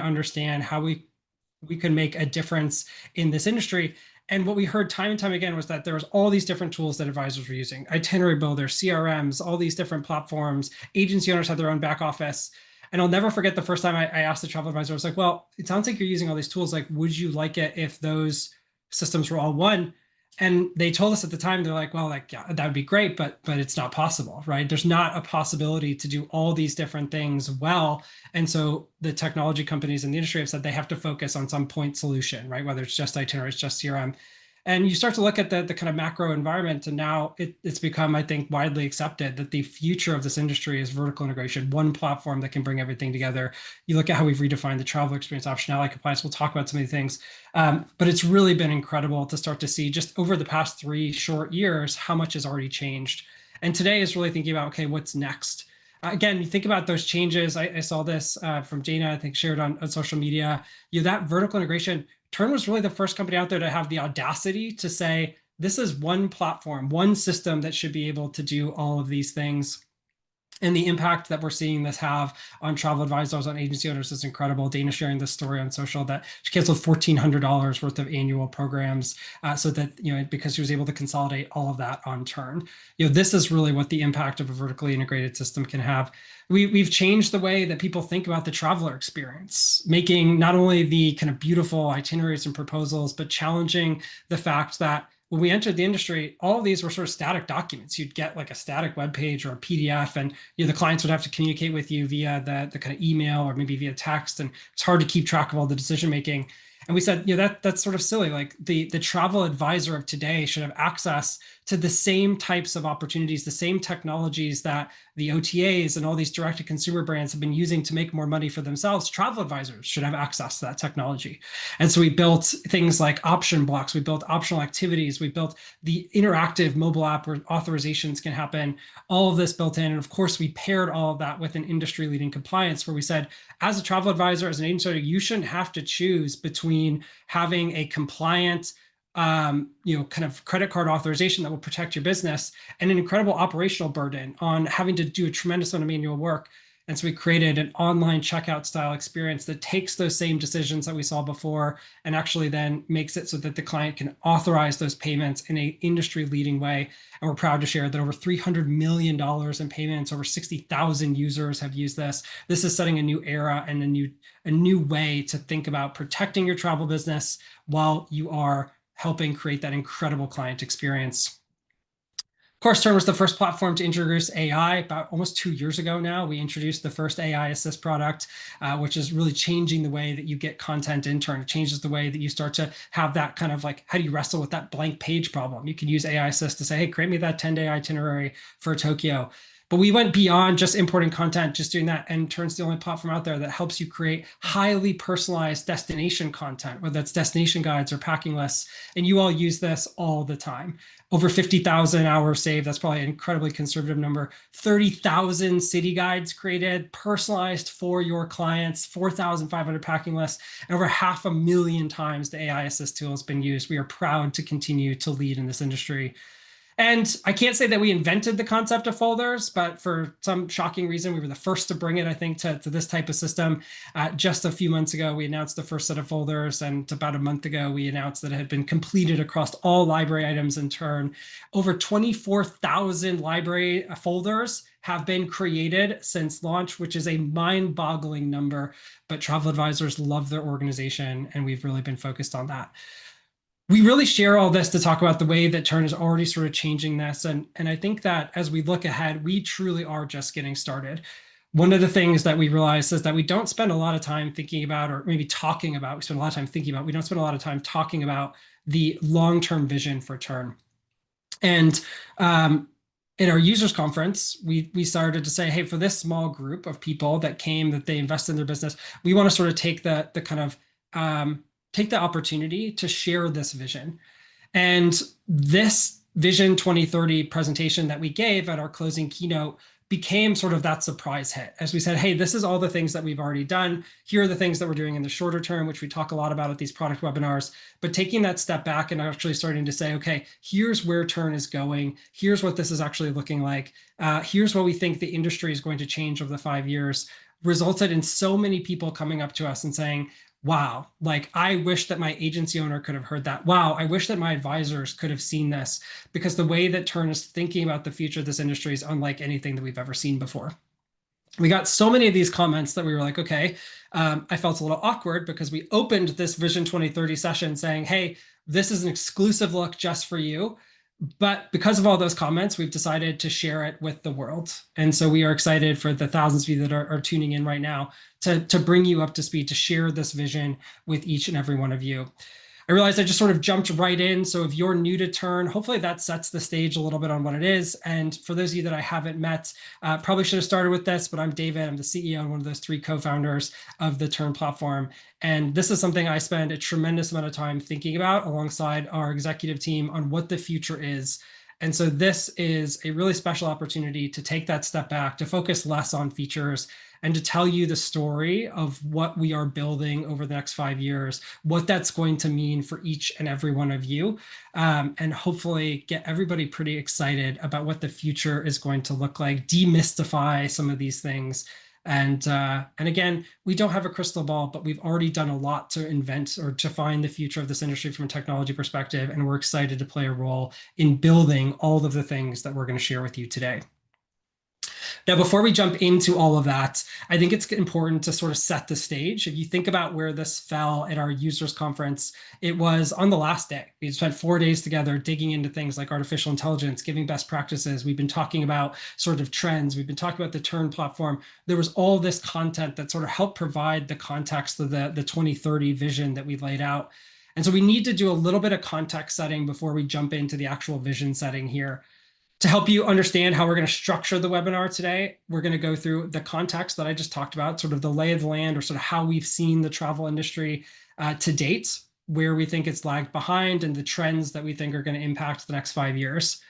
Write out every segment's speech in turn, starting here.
understand how we could make a difference in this industry. And what we heard time and time again was that there was all these different tools that advisors were using: itinerary builder, CRMs, all these different platforms. Agency owners had their own back office. And I'll never forget the first time I asked the travel advisor, I was like, well, it sounds like you're using all these tools. Like, would you like it if those systems were all one? And they told us at the time, they're like, well, like, yeah, that would be great, but it's not possible, right? There's not a possibility to do all these different things well. And so the technology companies in the industry have said they have to focus on some point solution, right? Whether it's just itineraries, just CRM. And you start to look at the kind of macro environment, and now it's become, I think, widely accepted that the future of this industry is vertical integration, one platform that can bring everything together. You look at how we've redefined the travel experience, optionality, compliance. We'll talk about some of these things. But it's really been incredible to start to see just over the past 3 short years how much has already changed. And today is really thinking about, okay, what's next? Again, you think about those changes. I saw this from Dana, I think shared on social media. That vertical integration, Tern was really the first company out there to have the audacity to say, this is one platform, one system that should be able to do all of these things. And the impact that we're seeing this have on travel advisors, on agency owners is incredible. Dana sharing this story on social that she canceled $1,400 worth of annual programs so that, because she was able to consolidate all of that on Tern. This is really what the impact of a vertically integrated system can have. We've changed the way that people think about the traveler experience, making not only the kind of beautiful itineraries and proposals, but challenging the fact that when we entered the industry, all of these were sort of static documents. You'd get like a static web page or a PDF, and the clients would have to communicate with you via the kind of email or maybe via text, and it's hard to keep track of all the decision making. And we said, that's sort of silly. Like the travel advisor of today should have access to the same types of opportunities, the same technologies that the OTAs and all these direct-to-consumer brands have been using to make more money for themselves. Travel advisors should have access to that technology. And so we built things like option blocks. We built optional activities. We built the interactive mobile app where authorizations can happen. All of this built in. And of course, we paired all of that with an industry-leading compliance where we said, as a travel advisor, as an agency owner, you shouldn't have to choose between having a compliant kind of credit card authorization that will protect your business and an incredible operational burden on having to do a tremendous amount of manual work. And so we created an online checkout style experience that takes those same decisions that we saw before and actually then makes it so that the client can authorize those payments in an industry leading way. And we're proud to share that over $300 million in payments, over 60,000 users have used this. This is setting a new era and a new way to think about protecting your travel business while you are helping create that incredible client experience. Of course, Tern was the first platform to introduce AI about almost 2 years ago now. We introduced the first AI Assist product, which is really changing the way that you get content in Tern. It changes the way that you start to have that kind of like, how do you wrestle with that blank page problem? You can use AI Assist to say, hey, create me that 10-day itinerary for Tokyo. But we went beyond just importing content, just doing that, and Tern's the only platform out there that helps you create highly personalized destination content, whether that's destination guides or packing lists. And you all use this all the time. Over 50,000 hours saved. That's probably an incredibly conservative number. 30,000 city guides created, personalized for your clients, 4,500 packing lists, and over 500,000 times the AI Assist tool has been used. We are proud to continue to lead in this industry. And I can't say that we invented the concept of folders, but for some shocking reason, we were the first to bring it, I think, to this type of system. Just a few months ago, we announced the first set of folders. And about a month ago, we announced that it had been completed across all library items in Tern. Over 24,000 library folders have been created since launch, which is a mind-boggling number. But travel advisors love their organization, and we've really been focused on that. We really share all this to talk about the way that Tern is already sort of changing this. And I think that as we look ahead, we truly are just getting started. One of the things that we realize is that we don't spend a lot of time thinking about, or maybe talking about, we spend a lot of time thinking about, we don't spend a lot of time talking about the long-term vision for Tern. And in our users conference, we started to say, hey, for this small group of people that came, that they invest in their business, we want to sort of take the kind of, take the opportunity to share this vision. And this Vision 2030 presentation that we gave at our closing keynote became sort of that surprise hit. As we said, hey, this is all the things that we've already done. Here are the things that we're doing in the shorter term, which we talk a lot about at these product webinars. But taking that step back and actually starting to say, okay, here's where Tern is going. Here's what this is actually looking like. Here's what we think the industry is going to change over the 5 years. resulted in so many people coming up to us and saying, wow, like I wish that my agency owner could have heard that. Wow, I wish that my advisors could have seen this, because the way that Tern is thinking about the future of this industry is unlike anything that we've ever seen before. We got so many of these comments that we were like, okay, I felt a little awkward because we opened this Vision 2030 session saying, hey, this is an exclusive look just for you. But because of all those comments, we've decided to share it with the world. And so we are excited for the thousands of you that are tuning in right now to bring you up to speed, to share this vision with each and every one of you. I realized I just sort of jumped right in. So if you're new to Tern, hopefully that sets the stage a little bit on what it is. And for those of you that I haven't met, probably should have started with this, but I'm David. I'm the CEO and one of those 3 co-founders of the Tern platform. And this is something I spend a tremendous amount of time thinking about alongside our executive team on what the future is. And so this is a really special opportunity to take that step back, to focus less on features, and to tell you the story of what we are building over the next 5 years, what that's going to mean for each and every one of you, and hopefully get everybody pretty excited about what the future is going to look like, demystify some of these things. And again, we don't have a crystal ball, but we've already done a lot to invent or to find the future of this industry from a technology perspective, and we're excited to play a role in building all of the things that we're going to share with you today. Now, before we jump into all of that, I think it's important to sort of set the stage. If you think about where this fell at our users conference, it was on the last day. We spent 4 days together digging into things like artificial intelligence, giving best practices. We've been talking about sort of trends. We've been talking about the Tern platform. There was all this content that sort of helped provide the context of the 2030 vision that we laid out. And so we need to do a little bit of context setting before we jump into the actual vision setting here. To help you understand how we're going to structure the webinar today, we're going to go through the context that I just talked about, sort of the lay of the land, or sort of how we've seen the travel industry to date, where we think it's lagged behind, and the trends that we think are going to impact the next 5 years.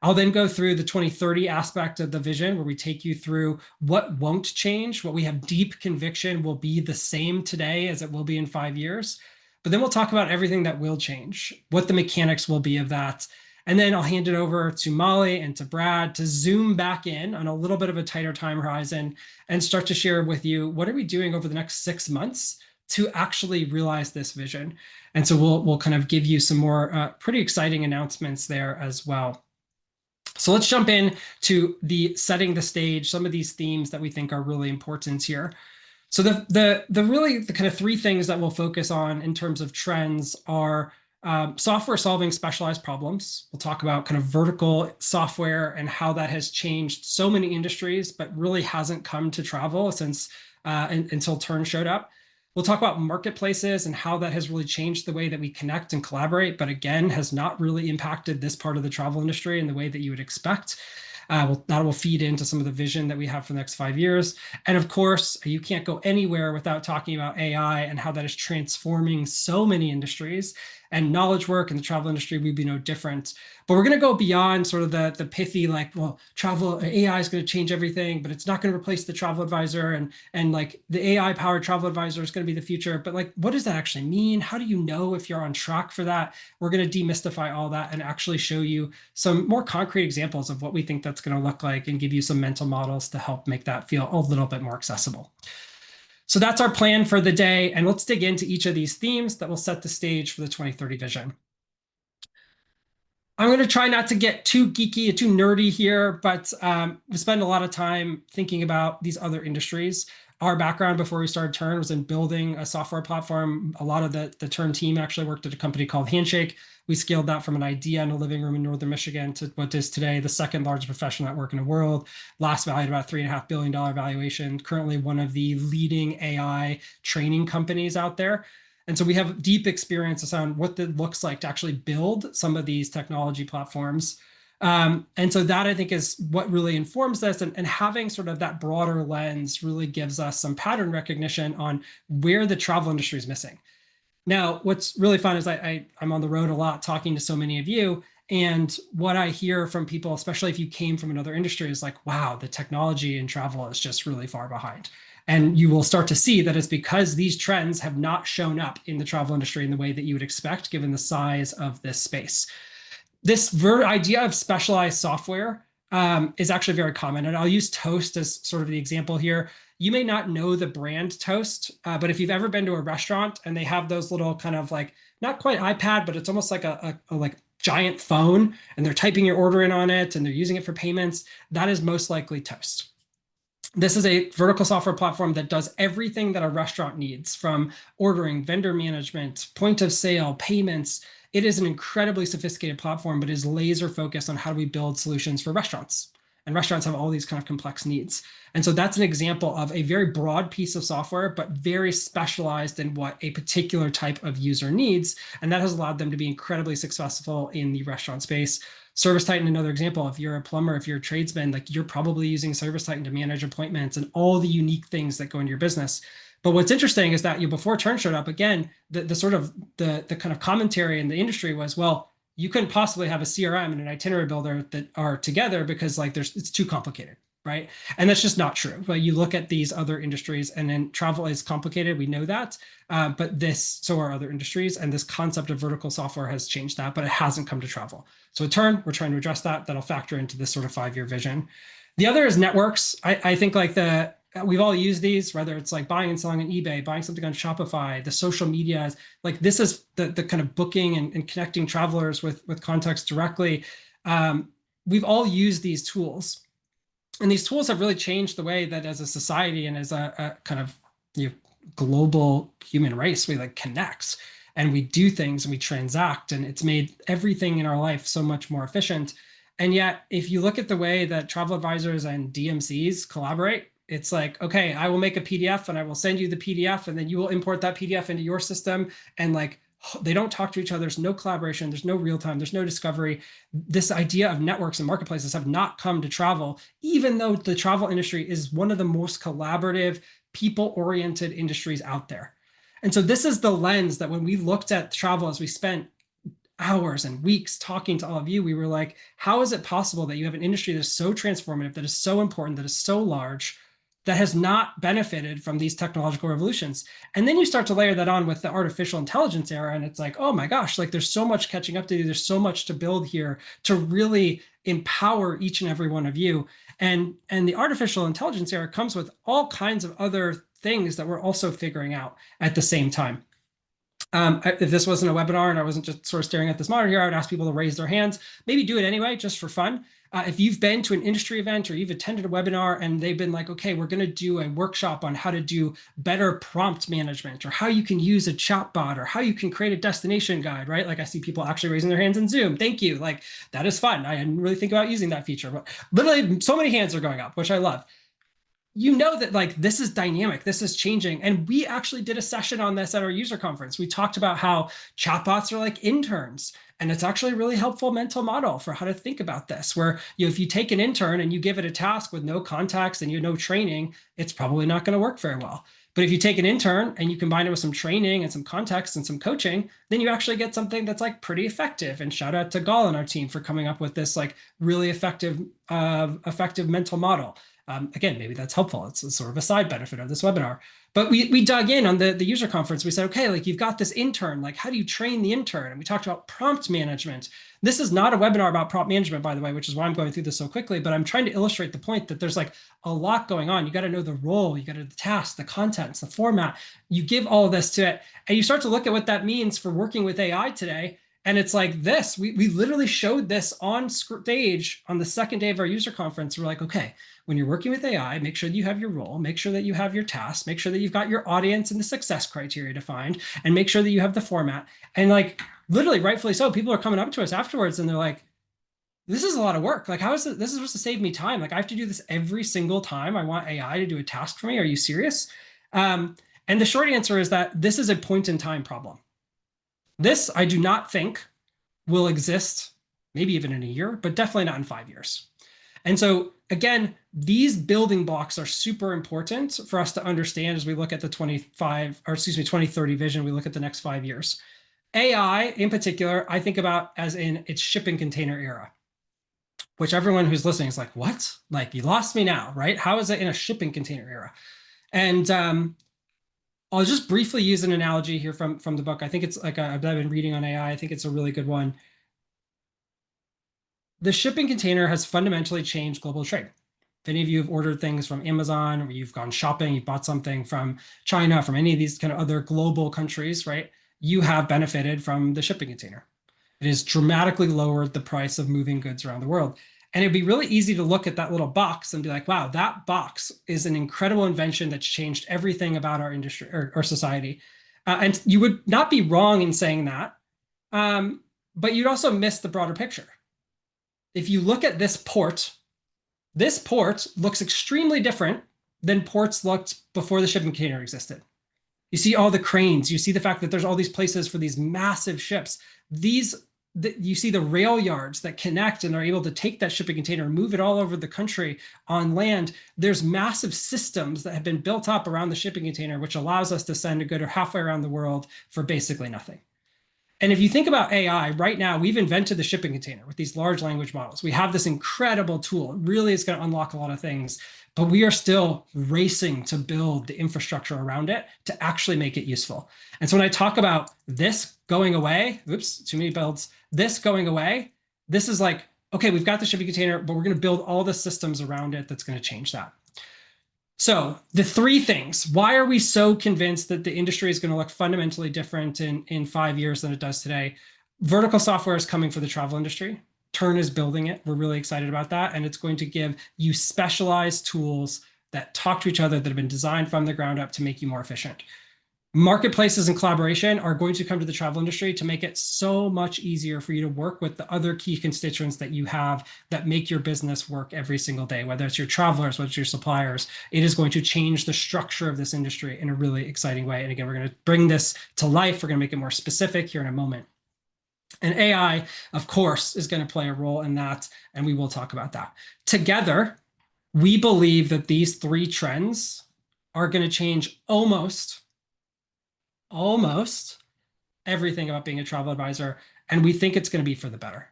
I'll then go through the 2030 aspect of the vision, where we take you through what won't change, what we have deep conviction will be the same today as it will be in 5 years. But then we'll talk about everything that will change, what the mechanics will be of that. And then I'll hand it over to Molly and to Brad to zoom back in on a little bit of a tighter time horizon and start to share with you, what are we doing over the next 6 months to actually realize this vision? And so we'll kind of give you some more pretty exciting announcements there as well. So let's jump in to the setting the stage, some of these themes that we think are really important here. So the kind of 3 things that we'll focus on in terms of trends are software solving specialized problems. We'll talk about kind of vertical software and how that has changed so many industries, but really hasn't come to travel since until Tern showed up. We'll talk about marketplaces and how that has really changed the way that we connect and collaborate, but again, has not really impacted this part of the travel industry in the way that you would expect. That will feed into some of the vision that we have for the next 5 years. And of course, you can't go anywhere without talking about AI and how that is transforming so many industries. And knowledge work and the travel industry would be no different. But we're going to go beyond sort of the pithy, like, well, travel AI is going to change everything, but it's not going to replace the travel advisor. And like the AI powered travel advisor is going to be the future. But like, what does that actually mean? How do you know if you're on track for that? We're going to demystify all that and actually show you some more concrete examples of what we think that's going to look like, and give you some mental models to help make that feel a little bit more accessible. So that's our plan for the day, and let's dig into each of these themes that will set the stage for the 2030 vision. I'm going to try not to get too geeky and too nerdy here, but we spend a lot of time thinking about these other industries. Our background before we started Tern was in building a software platform. A lot of the Tern team actually worked at a company called Handshake. We scaled that from an idea in a living room in Northern Michigan to what is today the 2nd largest professional network in the world. Last valued about $3.5 billion valuation. Currently one of the leading AI training companies out there. And so we have deep experience on what it looks like to actually build some of these technology platforms. And so that, I think, is what really informs this, and having sort of that broader lens really gives us some pattern recognition on where the travel industry is missing. Now, what's really fun is I'm on the road a lot talking to so many of you, and what I hear from people, especially if you came from another industry, is like, wow, the technology in travel is just really far behind. And you will start to see that it's because these trends have not shown up in the travel industry in the way that you would expect, given the size of this space. This idea of specialized software is actually very common. And I'll use Toast as sort of the example here. You may not know the brand Toast, but if you've ever been to a restaurant and they have those little kind of like, not quite iPad, but it's almost like a like giant phone, and they're typing your order in on it and they're using it for payments, that is most likely Toast. This is a vertical software platform that does everything that a restaurant needs, from ordering, vendor management, point of sale, payments. It is an incredibly sophisticated platform, but is laser focused on how do we build solutions for restaurants. And restaurants have all these kind of complex needs. And so that's an example of a very broad piece of software, but very specialized in what a particular type of user needs. And that has allowed them to be incredibly successful in the restaurant space. Service Titan, another example. If you're a plumber, if you're a tradesman, like you're probably using Service Titan to manage appointments and all the unique things that go into your business. But what's interesting is that before Tern showed up, again, the sort of the kind of commentary in the industry was, well, you couldn't possibly have a CRM and an itinerary builder that are together because like it's too complicated, right? And that's just not true. But you look at these other industries, and then travel is complicated. We know that, but so are other industries, and this concept of vertical software has changed that, but it hasn't come to travel. So at Tern, we're trying to address that. That'll factor into this sort of 5-year vision. The other is networks. I think like we've all used these, whether it's like buying and selling on eBay, buying something on Shopify, the social media, like this is the kind of booking and connecting travelers with context directly. We've all used these tools, and these tools have really changed the way that as a society and as a kind of global human race, we like connect and we do things and we transact, and it's made everything in our life so much more efficient. And yet, if you look at the way that travel advisors and DMCs collaborate, it's like, okay, I will make a PDF and I will send you the PDF, and then you will import that PDF into your system. And like, they don't talk to each other. There's no collaboration. There's no real time. There's no discovery. This idea of networks and marketplaces have not come to travel, even though the travel industry is one of the most collaborative, people-oriented industries out there. And so this is the lens that when we looked at travel, as we spent hours and weeks talking to all of you, we were like, how is it possible that you have an industry that is so transformative, that is so important, that is so large, that has not benefited from these technological revolutions? And then you start to layer that on with the artificial intelligence era, and it's like, oh my gosh, like there's so much catching up to do. There's so much to build here to really empower each and every one of you. And the artificial intelligence era comes with all kinds of other things that we're also figuring out at the same time. If this wasn't a webinar and I wasn't just sort of staring at this monitor here, I would ask people to raise their hands, maybe do it anyway, just for fun. If you've been to an industry event or you've attended a webinar and they've been like, okay, we're going to do a workshop on how to do better prompt management, or how you can use a chatbot, or how you can create a destination guide, right? Like I see people actually raising their hands in Zoom. Thank you. Like that is fun. I didn't really think about using that feature, but literally so many hands are going up, which I love. You know that like this is dynamic, this is changing. And we actually did a session on this at our user conference. We talked about how chatbots are like interns. And it's actually a really helpful mental model for how to think about this, where if you take an intern and you give it a task with no context and no training, it's probably not going to work very well. But if you take an intern and you combine it with some training and some context and some coaching, then you actually get something that's like pretty effective. And shout out to Gall and our team for coming up with this like really effective mental model. Again, maybe that's helpful. It's sort of a side benefit of this webinar. But we dug in on the user conference. We said, okay, like you've got this intern, like how do you train the intern? And we talked about prompt management. This is not a webinar about prompt management, by the way, which is why I'm going through this so quickly, but I'm trying to illustrate the point that there's like a lot going on. You got to know the role, you got to know the task, the contents, the format. You give all of this to it, and you start to look at what that means for working with AI today. And it's like this, we literally showed this on stage on the second day of our user conference. We're like, okay, when you're working with AI, make sure that you have your role, make sure that you have your tasks, make sure that you've got your audience and the success criteria defined, and make sure that you have the format. And like literally, rightfully so, people are coming up to us afterwards and they're like, this is a lot of work. Like, how is this is supposed to save me time? Like I have to do this every single time I want AI to do a task for me. Are you serious? And the short answer is that this is a point in time problem. This, I do not think, will exist maybe even in a year, but definitely not in 5 years. And so again, these building blocks are super important for us to understand as we look at the 2030 vision. We look at the next 5 years. AI in particular, I think about as in its shipping container era, which everyone who's listening is like, what? Like you lost me now, right? How is it in a shipping container era? And I'll just briefly use an analogy here from the book. I think it's like I've been reading on AI. I think it's a really good one. The shipping container has fundamentally changed global trade. If any of you have ordered things from Amazon, or you've gone shopping, you bought something from China, from any of these kind of other global countries, right? You have benefited from the shipping container. It has dramatically lowered the price of moving goods around the world. And it'd be really easy to look at that little box and be like, wow, that box is an incredible invention that's changed everything about our industry or society. And you would not be wrong in saying that. But you'd also miss the broader picture. If you look at this port looks extremely different than ports looked before the shipping container existed. You see all the cranes. You see the fact that there's all these places for these massive ships. You see the rail yards that connect and are able to take that shipping container and move it all over the country on land. There's massive systems that have been built up around the shipping container, which allows us to send a good halfway around the world for basically nothing. And if you think about AI, right now, we've invented the shipping container with these large language models. We have this incredible tool. It really is going to unlock a lot of things, but we are still racing to build the infrastructure around it to actually make it useful. And so when I talk about this going away, oops, too many builds, this going away, this is like, okay, we've got the shipping container, but we're going to build all the systems around it that's going to change that. So the three things, why are we so convinced that the industry is going to look fundamentally different in 5 years than it does today? Vertical software is coming for the travel industry. Tern is building it. We're really excited about that. And it's going to give you specialized tools that talk to each other that have been designed from the ground up to make you more efficient. Marketplaces and collaboration are going to come to the travel industry to make it so much easier for you to work with the other key constituents that you have that make your business work every single day, whether it's your travelers, whether it's your suppliers. It is going to change the structure of this industry in a really exciting way. And again, we're going to bring this to life. We're going to make it more specific here in a moment. And AI, of course, is going to play a role in that, and we will talk about that. Together, we believe that these three trends are going to change almost everything about being a travel advisor, and we think it's going to be for the better.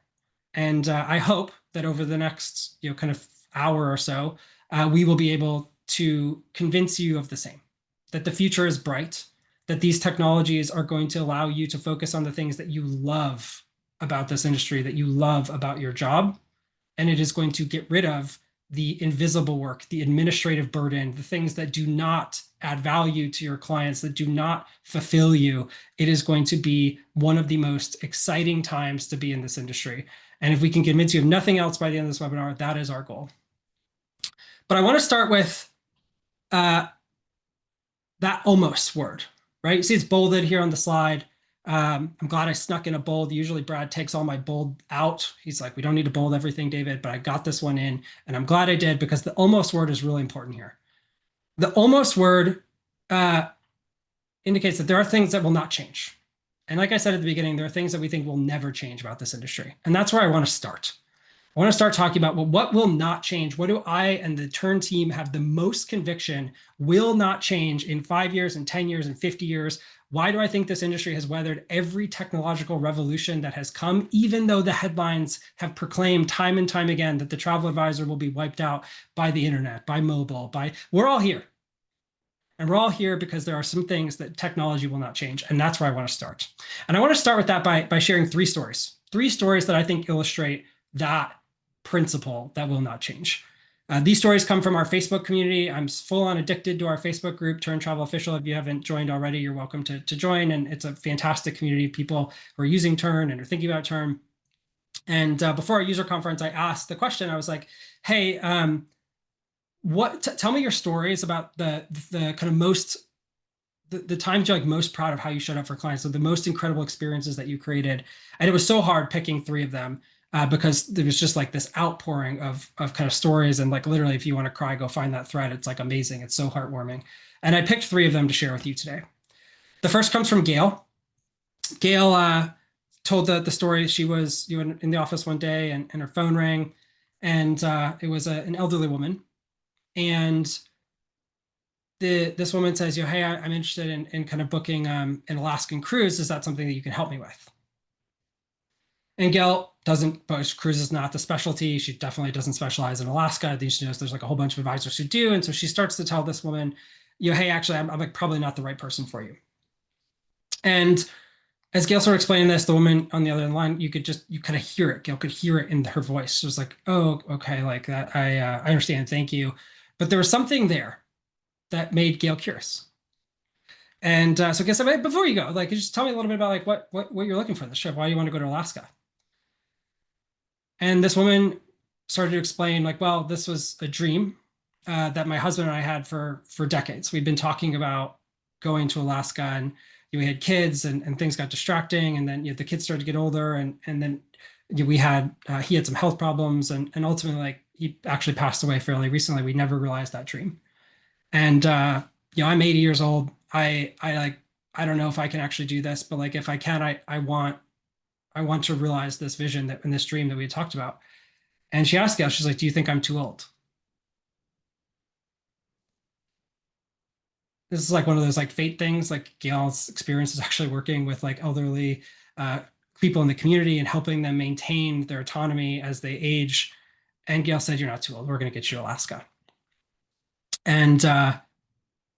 And I hope that over the next kind of hour or so, we will be able to convince you of the same, that the future is bright, that these technologies are going to allow you to focus on the things that you love about this industry, that you love about your job, and it is going to get rid of the invisible work, the administrative burden, the things that do not add value to your clients, that do not fulfill you. It is going to be one of the most exciting times to be in this industry. And if we can convince you of nothing else by the end of this webinar, that is our goal. But I want to start with that almost word, right? You see it's bolded here on the slide. I'm glad I snuck in a bold. Usually Brad takes all my bold out. He's like, we don't need to bold everything, David, but I got this one in, and I'm glad I did because the almost word is really important here. The almost word indicates that there are things that will not change. And like I said at the beginning, there are things that we think will never change about this industry. And that's where I want to start. I want to start talking about, well, what will not change? What do I and the Tern team have the most conviction will not change in 5 years and 10 years and 50 years? Why do I think this industry has weathered every technological revolution that has come, even though the headlines have proclaimed time and time again that the travel advisor will be wiped out by the internet, by mobile, we're all here. And we're all here because there are some things that technology will not change. And that's where I want to start. And I want to start with that by sharing three stories that I think illustrate that principle that will not change. These stories come from our Facebook community. I'm full on addicted to our Facebook group, Tern Travel Official. If you haven't joined already, you're welcome to join. And it's a fantastic community of people who are using Tern and are thinking about Tern. And before our user conference, I asked the question. I was like, hey, tell me your stories about the kind of most, the times you're like most proud of how you showed up for clients, so the most incredible experiences that you created. And it was so hard picking three of them. Because there was just like this outpouring of kind of stories, and like literally, if you want to cry, go find that thread. It's like amazing. It's so heartwarming. And I picked three of them to share with you today. The first comes from Gail. Gail told the story. She was in the office one day, and her phone rang, and it was an elderly woman. And this woman says, hey, I'm interested in kind of booking an Alaskan cruise. Is that something that you can help me with? And Gail doesn't, but cruise is not the specialty. She definitely doesn't specialize in Alaska. She knows there's like a whole bunch of advisors who do. And so she starts to tell this woman, hey, actually, I'm like probably not the right person for you. And As Gail started explaining this, the woman on the other line, you kind of hear it. Gail could hear it in her voice. She was like, "Oh, okay, like that. I understand. Thank you." But there was something there that made Gail curious. And so, Gail said, "Hey, before you go, like, just tell me a little bit about like what you're looking for in this trip. Why do you want to go to Alaska?" And this woman started to explain, like, well, this was a dream that my husband and I had for decades. We'd been talking about going to Alaska, and we had kids, and things got distracting, and then the kids started to get older, and then we had he had some health problems, and ultimately, like, he actually passed away fairly recently. We never realized that dream, and I'm 80 years old. I like I don't know if I can actually do this, but like if I can, I want to realize this vision that in this dream that we had talked about. And she asked Gail, she's like, "Do you think I'm too old?" This is like one of those like fate things. Like Gail's experience is actually working with like elderly uh, people in the community and helping them maintain their autonomy as they age. And Gail said, "You're not too old. We're going to get you to Alaska." And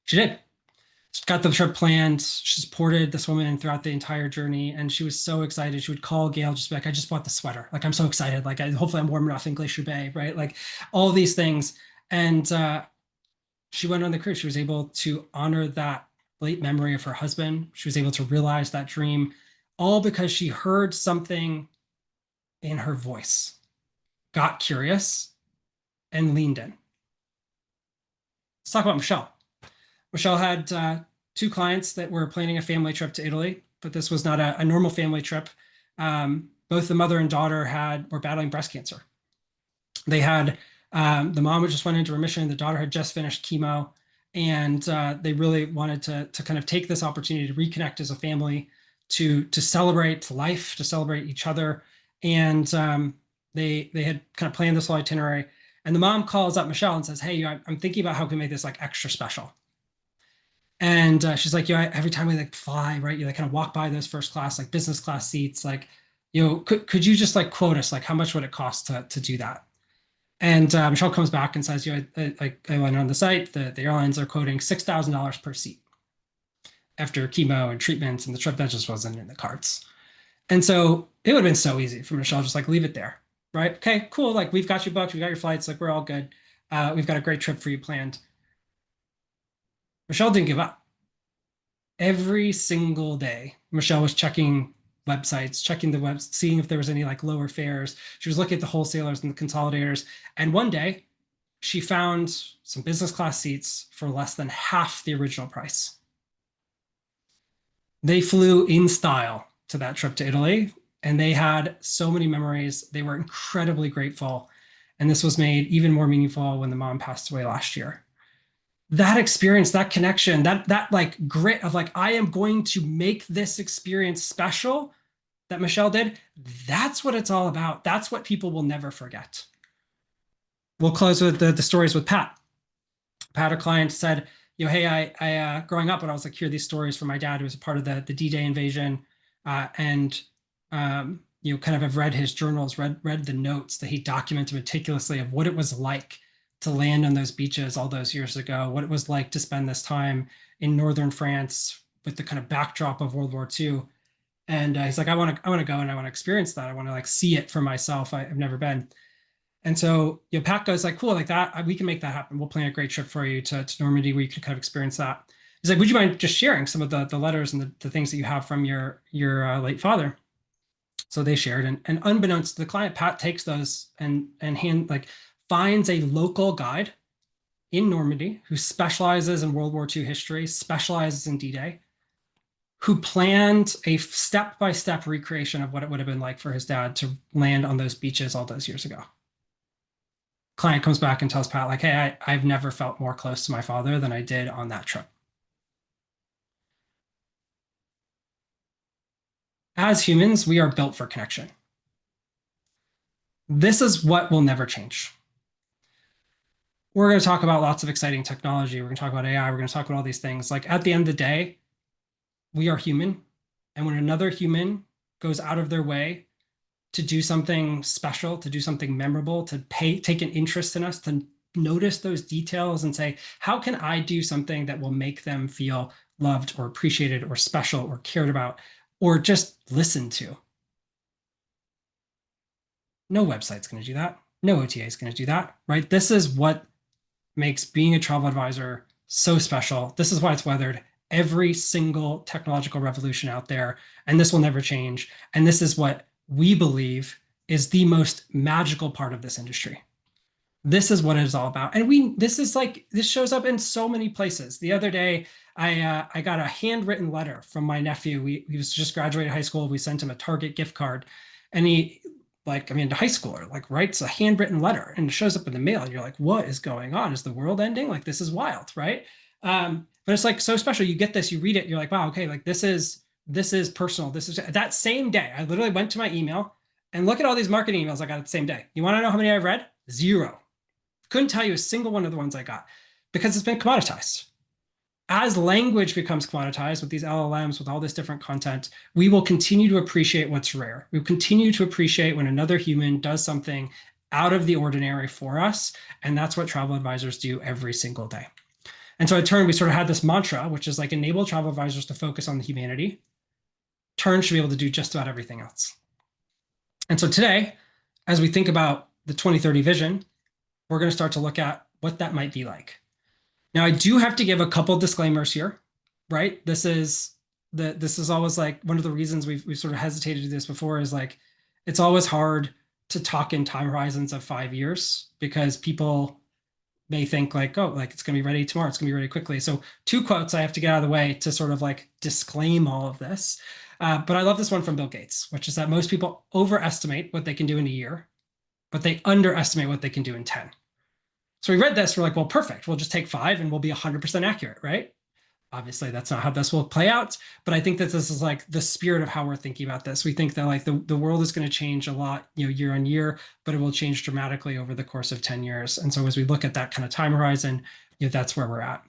she did. She got the trip planned. She supported this woman throughout the entire journey, and she was so excited. She would call Gail, just be like, "I just bought the sweater. Like, I'm so excited. Like, hopefully I'm warm enough in Glacier Bay, right? Like, all these things." And she went on the cruise. She was able to honor that late memory of her husband. She was able to realize that dream, all because she heard something in her voice, got curious, and leaned in. Let's talk about Michelle. Michelle had two clients that were planning a family trip to Italy, but this was not a normal family trip. Both the mother and daughter were battling breast cancer. They had the mom just went into remission. The daughter had just finished chemo, and they really wanted to kind of take this opportunity to reconnect as a family, to celebrate life, to celebrate each other, and they had kind of planned this whole itinerary. And the mom calls up Michelle and says, "Hey, I'm thinking about how we can make this like extra special." And she's like, every time we like fly, right, you like kind of walk by those first class, like business class seats, like, could you just like quote us, like, how much would it cost to do that? And Michelle comes back and says, I went on the site, the airlines are quoting $6,000 per seat after chemo and treatments, and the trip that just wasn't in the cards. And so it would have been so easy for Michelle, just like leave it there, right? Okay, cool. Like we've got you booked, we got your flights, like we're all good. We've got a great trip for you planned. Michelle didn't give up. Every single day, Michelle was checking websites, checking the webs, seeing if there was any like lower fares. She was looking at the wholesalers and the consolidators. And one day she found some business class seats for less than half the original price. They flew in style to that trip to Italy, and they had so many memories. They were incredibly grateful. And this was made even more meaningful when the mom passed away last year. That experience, that connection, that like grit of like, I am going to make this experience special that Michelle did, that's what it's all about. That's what people will never forget. We'll close with the stories with Pat. Pat, a client, said, hey, I growing up when I was like, hear these stories from my dad, who was a part of the D-Day invasion, and kind of have read his journals, read the notes that he documented meticulously of what it was like to land on those beaches all those years ago, what it was like to spend this time in northern France with the kind of backdrop of World War II. And he's like, I want to go and I want to experience that. I want to like see it for myself. I've never been. And so, Pat goes like, cool, like that, we can make that happen. We'll plan a great trip for you to Normandy where you can kind of experience that. He's like, would you mind just sharing some of the letters and the things that you have from your late father? So they shared, and unbeknownst to the client, Pat takes those and finds a local guide in Normandy who specializes in World War II history, specializes in D-Day, who planned a step-by-step recreation of what it would have been like for his dad to land on those beaches all those years ago. Client comes back and tells Pat, like, hey, I've never felt more close to my father than I did on that trip. As humans, we are built for connection. This is what will never change. We're going to talk about lots of exciting technology. We're going to talk about AI. We're going to talk about all these things. Like at the end of the day, we are human. And when another human goes out of their way to do something special, to do something memorable, to take an interest in us, to notice those details and say, how can I do something that will make them feel loved or appreciated or special or cared about? or just listened to. No website's going to do that. No OTA is going to do that, right? This is what makes being a travel advisor so special. This is why it's weathered every single technological revolution out there, and this will never change. And this is what we believe is the most magical part of this industry. This is what it is all about. And this shows up in so many places. The other day, I got a handwritten letter from my nephew. He was just graduated high school. We sent him a Target gift card, and he like, I mean, a high schooler, like writes a handwritten letter and it shows up in the mail. And you're like, what is going on? Is the world ending? Like, this is wild, right? But it's like so special. You get this, you read it, you're like, wow, okay, like this is personal. This is that same day. I literally went to my email and look at all these marketing emails I got the same day. You want to know how many I've read? Zero. Couldn't tell you a single one of the ones I got because it's been commoditized. As language becomes commoditized with these LLMs, with all this different content, we will continue to appreciate what's rare. We will continue to appreciate when another human does something out of the ordinary for us. And that's what travel advisors do every single day. And so at Tern, we sort of had this mantra, which is like enable travel advisors to focus on the humanity. Tern should be able to do just about everything else. And so today, as we think about the 2030 vision, we're going to start to look at what that might be like. Now, I do have to give a couple disclaimers here, right? This is always like one of the reasons we've sort of hesitated to do this before is like, it's always hard to talk in time horizons of 5 years because people may think like, oh, like it's going to be ready tomorrow. It's going to be ready quickly. So 2 quotes I have to get out of the way to sort of like disclaim all of this. But I love this one from Bill Gates, which is that most people overestimate what they can do in a year, but they underestimate what they can do in 10. So we read this, we're like, well, perfect. We'll just take 5 and we'll be 100% accurate, right? Obviously, that's not how this will play out. But I think that this is like the spirit of how we're thinking about this. We think that like the world is going to change a lot, year on year, but it will change dramatically over the course of 10 years. And so as we look at that kind of time horizon, that's where we're at.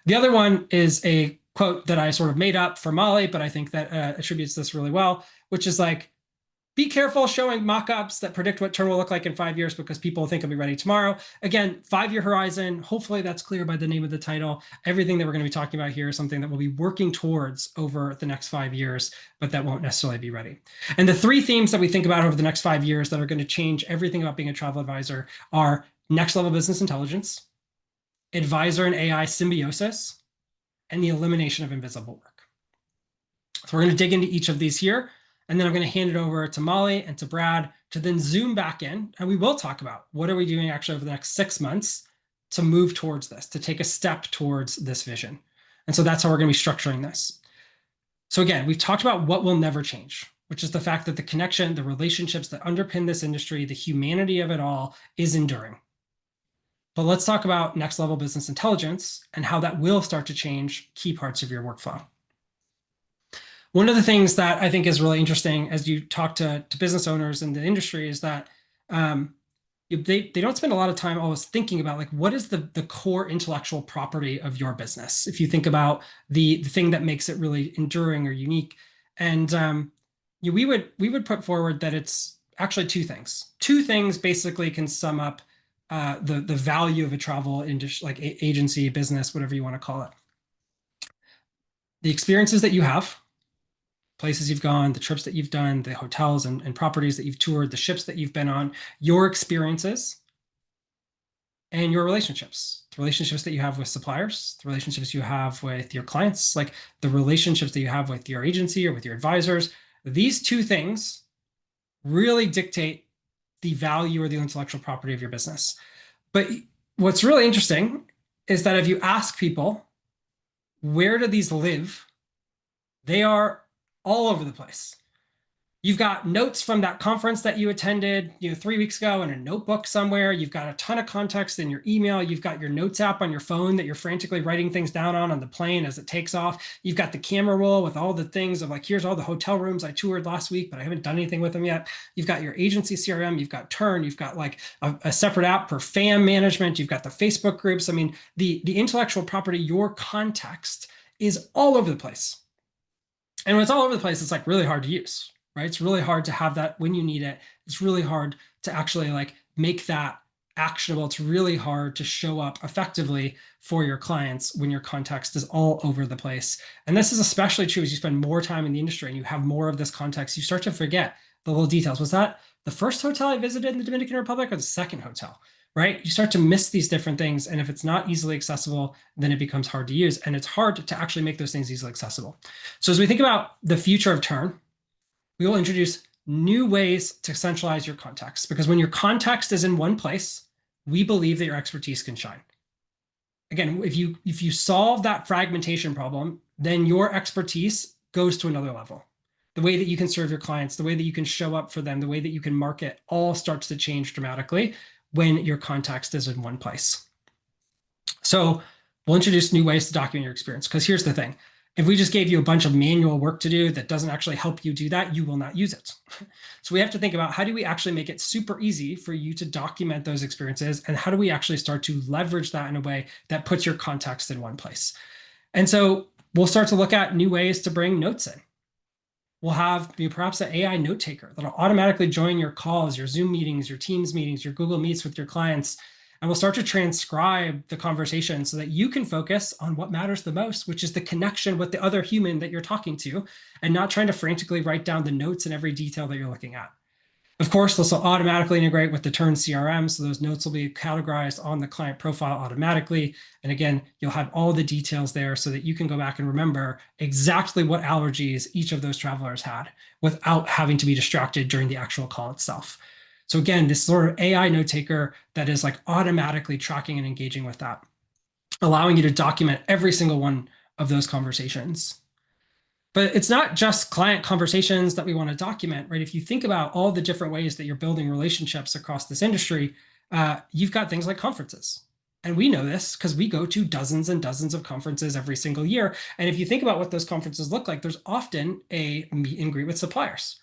The other one is a quote that I sort of made up for Molly, but I think that attributes this really well, which is like, be careful showing mock-ups that predict what Tern will look like in 5 years because people think it'll be ready tomorrow. Again, 5-year horizon. Hopefully that's clear by the name of the title. Everything that we're going to be talking about here is something that we'll be working towards over the next 5 years, but that won't necessarily be ready. And the 3 themes that we think about over the next 5 years that are going to change everything about being a travel advisor are next level business intelligence, advisor and AI symbiosis, and the elimination of invisible work. So we're going to dig into each of these here. And then I'm going to hand it over to Molly and to Brad to then zoom back in. And we will talk about what are we doing actually over the next 6 months to move towards this, to take a step towards this vision. And so that's how we're going to be structuring this. So again, we've talked about what will never change, which is the fact that the connection, the relationships that underpin this industry, the humanity of it all is enduring. But let's talk about next level business intelligence and how that will start to change key parts of your workflow. One of the things that I think is really interesting as you talk to business owners in the industry is that they don't spend a lot of time always thinking about like what is the core intellectual property of your business. If you think about the thing that makes it really enduring or unique, and we would put forward that it's actually 2 things. 2 things basically can sum up the value of a travel industry, like agency, business, whatever you want to call it. The experiences that you have, places you've gone, the trips that you've done, the hotels and properties that you've toured, the ships that you've been on, your experiences, and your relationships. The relationships that you have with suppliers, the relationships you have with your clients, like the relationships that you have with your agency or with your advisors. These 2 things really dictate the value or the intellectual property of your business. But what's really interesting is that if you ask people, where do these live? They are all over the place. You've got notes from that conference that you attended 3 weeks ago in a notebook somewhere. You've got a ton of context in your email. You've got your notes app on your phone that you're frantically writing things down on the plane as it takes off. You've got the camera roll with all the things of like, here's all the hotel rooms I toured last week, but I haven't done anything with them yet. You've got your agency CRM. You've got Tern. You've got like a separate app for FAM management. You've got the Facebook groups. I mean, the intellectual property, your context is all over the place. And when it's all over the place, it's like really hard to use, right? It's really hard to have that when you need it. It's really hard to actually like make that actionable. It's really hard to show up effectively for your clients when your context is all over the place. And this is especially true as you spend more time in the industry and you have more of this context. You start to forget the little details. Was that the first hotel I visited in the Dominican Republic or the second hotel? Right? You start to miss these different things. And if it's not easily accessible, then it becomes hard to use. And it's hard to actually make those things easily accessible. So as we think about the future of Tern, we will introduce new ways to centralize your context, because when your context is in one place, we believe that your expertise can shine. Again, if you solve that fragmentation problem, then your expertise goes to another level. The way that you can serve your clients, the way that you can show up for them, the way that you can market all starts to change dramatically when your context is in one place. So we'll introduce new ways to document your experience, because here's the thing. If we just gave you a bunch of manual work to do that doesn't actually help you do that, you will not use it. So we have to think about, how do we actually make it super easy for you to document those experiences? And how do we actually start to leverage that in a way that puts your context in one place? And so we'll start to look at new ways to bring notes in. We'll have perhaps an AI note taker that'll automatically join your calls, your Zoom meetings, your Teams meetings, your Google Meets with your clients. And we'll start to transcribe the conversation so that you can focus on what matters the most, which is the connection with the other human that you're talking to, and not trying to frantically write down the notes and every detail that you're looking at. Of course, this will automatically integrate with the Tern CRM, so those notes will be categorized on the client profile automatically. And again, you'll have all the details there so that you can go back and remember exactly what allergies each of those travelers had without having to be distracted during the actual call itself. So again, this sort of AI note taker that is like automatically tracking and engaging with that, allowing you to document every single one of those conversations. But it's not just client conversations that we want to document, right? If you think about all the different ways that you're building relationships across this industry, you've got things like conferences. And we know this because we go to dozens and dozens of conferences every single year. And if you think about what those conferences look like, there's often a meet and greet with suppliers.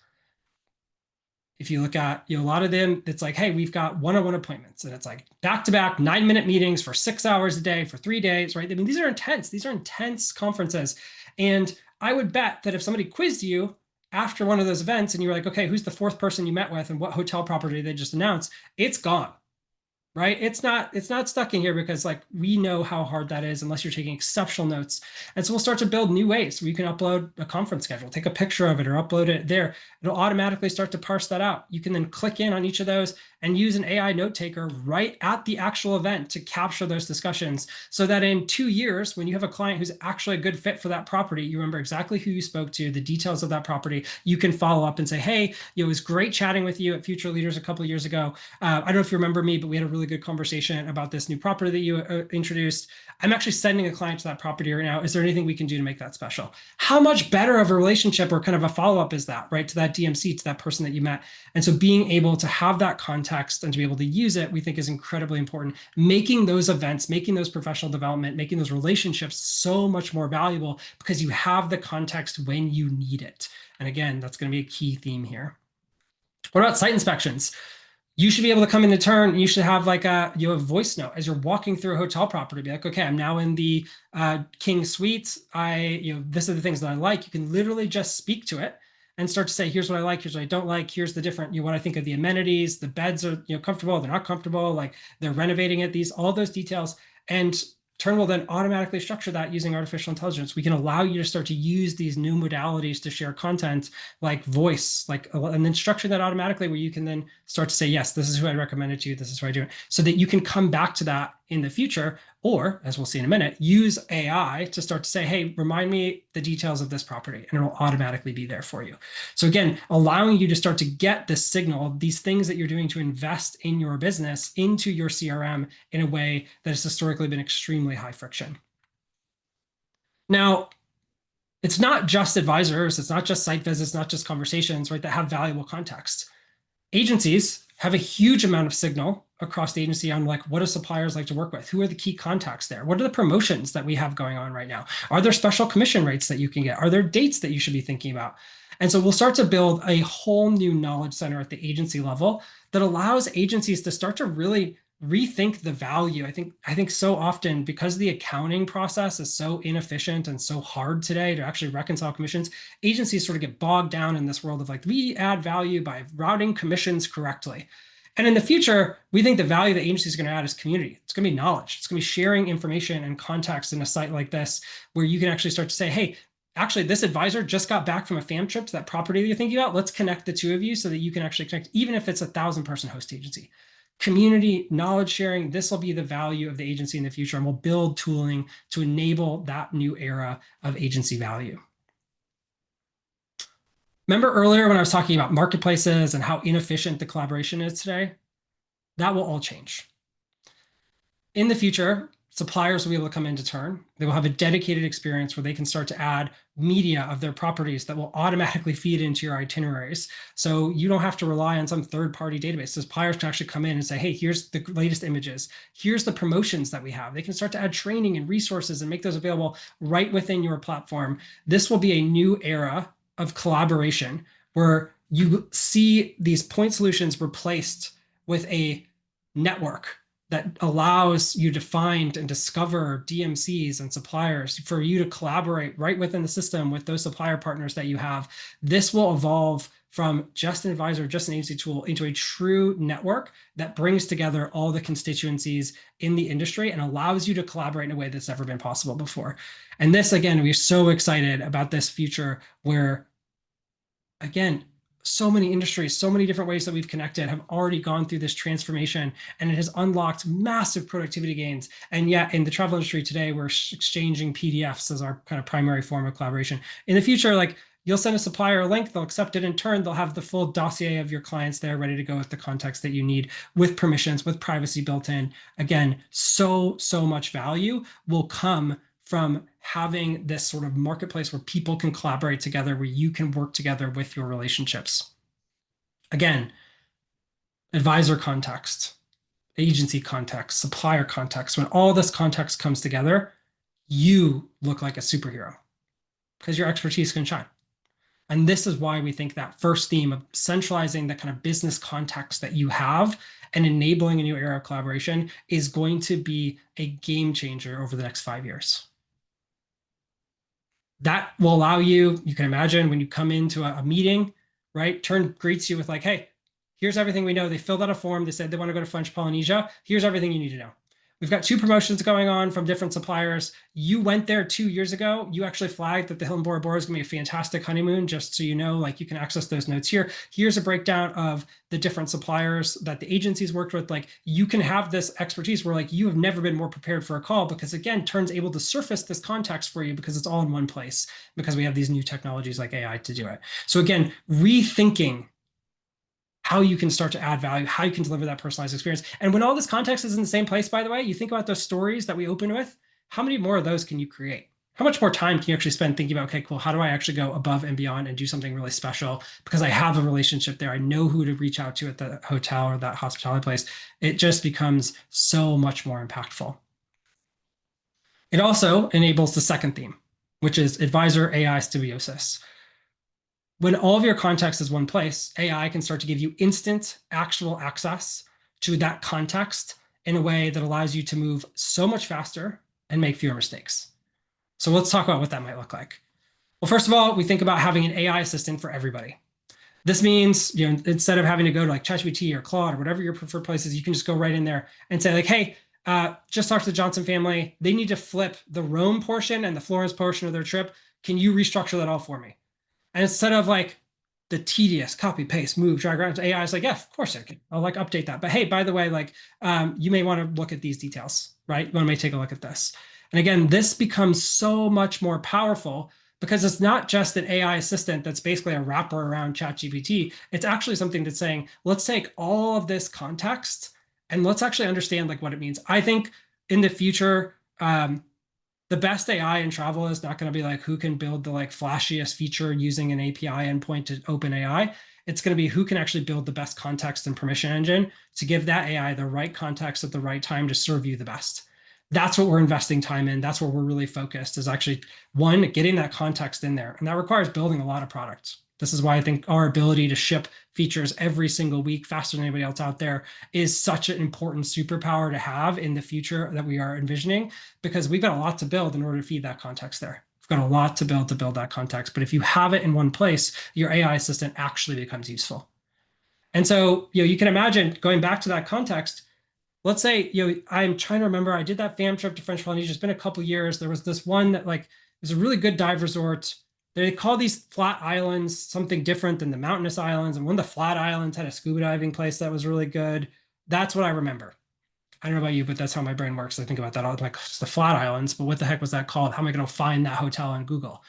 If you look at, a lot of them, it's like, hey, we've got one-on-one appointments, and it's like back-to-back 9-minute meetings for 6 hours a day for 3 days, right? I mean, these are intense. These are intense conferences. And I would bet that if somebody quizzed you after one of those events and you were like, okay, who's the fourth person you met with and what hotel property they just announced, it's gone. Right? It's not stuck in here, because like we know how hard that is unless you're taking exceptional notes. And so we'll start to build new ways where you can upload a conference schedule, take a picture of it or upload it there. It'll automatically start to parse that out. You can then click in on each of those and use an AI note taker right at the actual event to capture those discussions, so that in 2 years, when you have a client who's actually a good fit for that property, you remember exactly who you spoke to, the details of that property. You can follow up and say, hey, it was great chatting with you at Future Leaders a couple of years ago. I don't know if you remember me, but we had a really good conversation about this new property that you introduced. I'm actually sending a client to that property right now. Is there anything we can do to make that special? How much better of a relationship or kind of a follow-up is that, right? To that DMC, to that person that you met. And so being able to have that context and to be able to use it, we think is incredibly important. Making those events, making those professional development, making those relationships so much more valuable because you have the context when you need it. And again, that's going to be a key theme here. What about site inspections? You should be able to come in the Tern and you should have like a voice note as you're walking through a hotel property. Be like, okay, I'm now in the King Suite. This are the things that I like. You can literally just speak to it and start to say, here's what I like, here's what I don't like, here's the different, what I think of the amenities, the beds are comfortable, they're not comfortable, like they're renovating it, all those details. And Tern will then automatically structure that using artificial intelligence. We can allow you to start to use these new modalities to share content like voice, and then structure that automatically where you can then start to say, yes, this is who I recommended to you, this is who I do it, so that you can come back to that in the future. Or, as we'll see in a minute, use AI to start to say, hey, remind me the details of this property, and it'll automatically be there for you. So again, allowing you to start to get this signal, these things that you're doing to invest in your business into your CRM in a way that has historically been extremely high friction. Now, it's not just advisors, it's not just site visits, not just conversations, right, that have valuable context. Agencies have a huge amount of signal across the agency on like, what do suppliers like to work with? Who are the key contacts there? What are the promotions that we have going on right now? Are there special commission rates that you can get? Are there dates that you should be thinking about? And so we'll start to build a whole new knowledge center at the agency level that allows agencies to start to really rethink the value. I think so often, because the accounting process is so inefficient and so hard today to actually reconcile commissions, agencies sort of get bogged down in this world of like, we add value by routing commissions correctly. And in the future, we think the value that agencies are going to add is community. It's going to be knowledge. It's going to be sharing information and context in a site like this, where you can actually start to say, hey, actually, this advisor just got back from a fam trip to that property that you're thinking about. Let's connect the two of you so that you can actually connect, even if it's 1,000-person host agency. Community knowledge sharing, this will be the value of the agency in the future, and we'll build tooling to enable that new era of agency value. Remember earlier when I was talking about marketplaces and how inefficient the collaboration is today? That will all change. In the future, suppliers will be able to come into Tern. They will have a dedicated experience where they can start to add media of their properties that will automatically feed into your itineraries. So you don't have to rely on some third-party database. Suppliers can actually come in and say, hey, here's the latest images. Here's the promotions that we have. They can start to add training and resources and make those available right within your platform. This will be a new era of collaboration where you see these point solutions replaced with a network that allows you to find and discover DMCs and suppliers for you to collaborate right within the system with those supplier partners that you have. This will evolve from just an advisor, just an agency tool, into a true network that brings together all the constituencies in the industry and allows you to collaborate in a way that's never been possible before. And this, again, we're so excited about this future where, again, so many industries, so many different ways that we've connected have already gone through this transformation, and it has unlocked massive productivity gains. And yet in the travel industry today, we're exchanging PDFs as our kind of primary form of collaboration. In the future, like, you'll send a supplier a link, they'll accept it in turn, they'll have the full dossier of your clients there ready to go with the context that you need, with permissions, with privacy built in. Again, so much value will come from having this sort of marketplace where people can collaborate together, where you can work together with your relationships. Again, advisor context, agency context, supplier context. When all this context comes together, you look like a superhero because your expertise can shine. And this is why we think that first theme of centralizing the kind of business context that you have and enabling a new era of collaboration is going to be a game changer over the next 5 years. That will allow you, you can imagine when you come into a meeting, right? Tern greets you with like, hey, here's everything we know. They filled out a form. They said they want to go to French Polynesia. Here's everything you need to know. We've got 2 promotions going on from different suppliers. You went there 2 years ago. You actually flagged that the Hilton Bora Bora is going to be a fantastic honeymoon, just so you know, like, you can access those notes here. Here's a breakdown of the different suppliers that the agencies worked with. Like, you can have this expertise where, like, you have never been more prepared for a call because, again, Tern's able to surface this context for you because it's all in one place, because we have these new technologies like AI to do it. So again, rethinking how you can start to add value, how you can deliver that personalized experience. And when all this context is in the same place, by the way, you think about those stories that we open with, how many more of those can you create? How much more time can you actually spend thinking about, okay, cool, how do I actually go above and beyond and do something really special because I have a relationship there. I know who to reach out to at the hotel or that hospitality place. It just becomes so much more impactful. It also enables the second theme, which is advisor AI symbiosis. When all of your context is one place, AI can start to give you instant, actual access to that context in a way that allows you to move so much faster and make fewer mistakes. So let's talk about what that might look like. Well, first of all, we think about having an AI assistant for everybody. This means, instead of having to go to like ChatGPT or Claude or whatever your preferred place is, you can just go right in there and say like, hey, just talk to the Johnson family. They need to flip the Rome portion and the Florence portion of their trip. Can you restructure that all for me? And instead of like the tedious copy, paste, move, drag around, AI is like, yeah, of course I can. I'll like update that. But hey, by the way, like you may want to look at these details, right? You want to take a look at this. And again, this becomes so much more powerful because it's not just an AI assistant that's basically a wrapper around ChatGPT. It's actually something that's saying, let's take all of this context and let's actually understand like what it means. I think in the future, the best AI in travel is not going to be like who can build the like flashiest feature using an API endpoint to OpenAI. It's going to be who can actually build the best context and permission engine to give that AI the right context at the right time to serve you the best. That's what we're investing time in. That's where we're really focused, is actually, one, getting that context in there. And that requires building a lot of products. This is why I think our ability to ship features every single week faster than anybody else out there is such an important superpower to have in the future that we are envisioning, because we've got a lot to build in order to feed that context there. We've got a lot to build that context. But if you have it in one place, your AI assistant actually becomes useful. And so, you can imagine going back to that context. Let's say, I'm trying to remember, I did that fam trip to French Polynesia. It's been a couple years. There was this one that like is a really good dive resort. They call these flat islands something different than the mountainous islands. And one of the flat islands had a scuba diving place that was really good. That's what I remember. I don't know about you, but that's how my brain works. I think about that all like it's the flat islands, but what the heck was that called? How am I going to find that hotel on Google?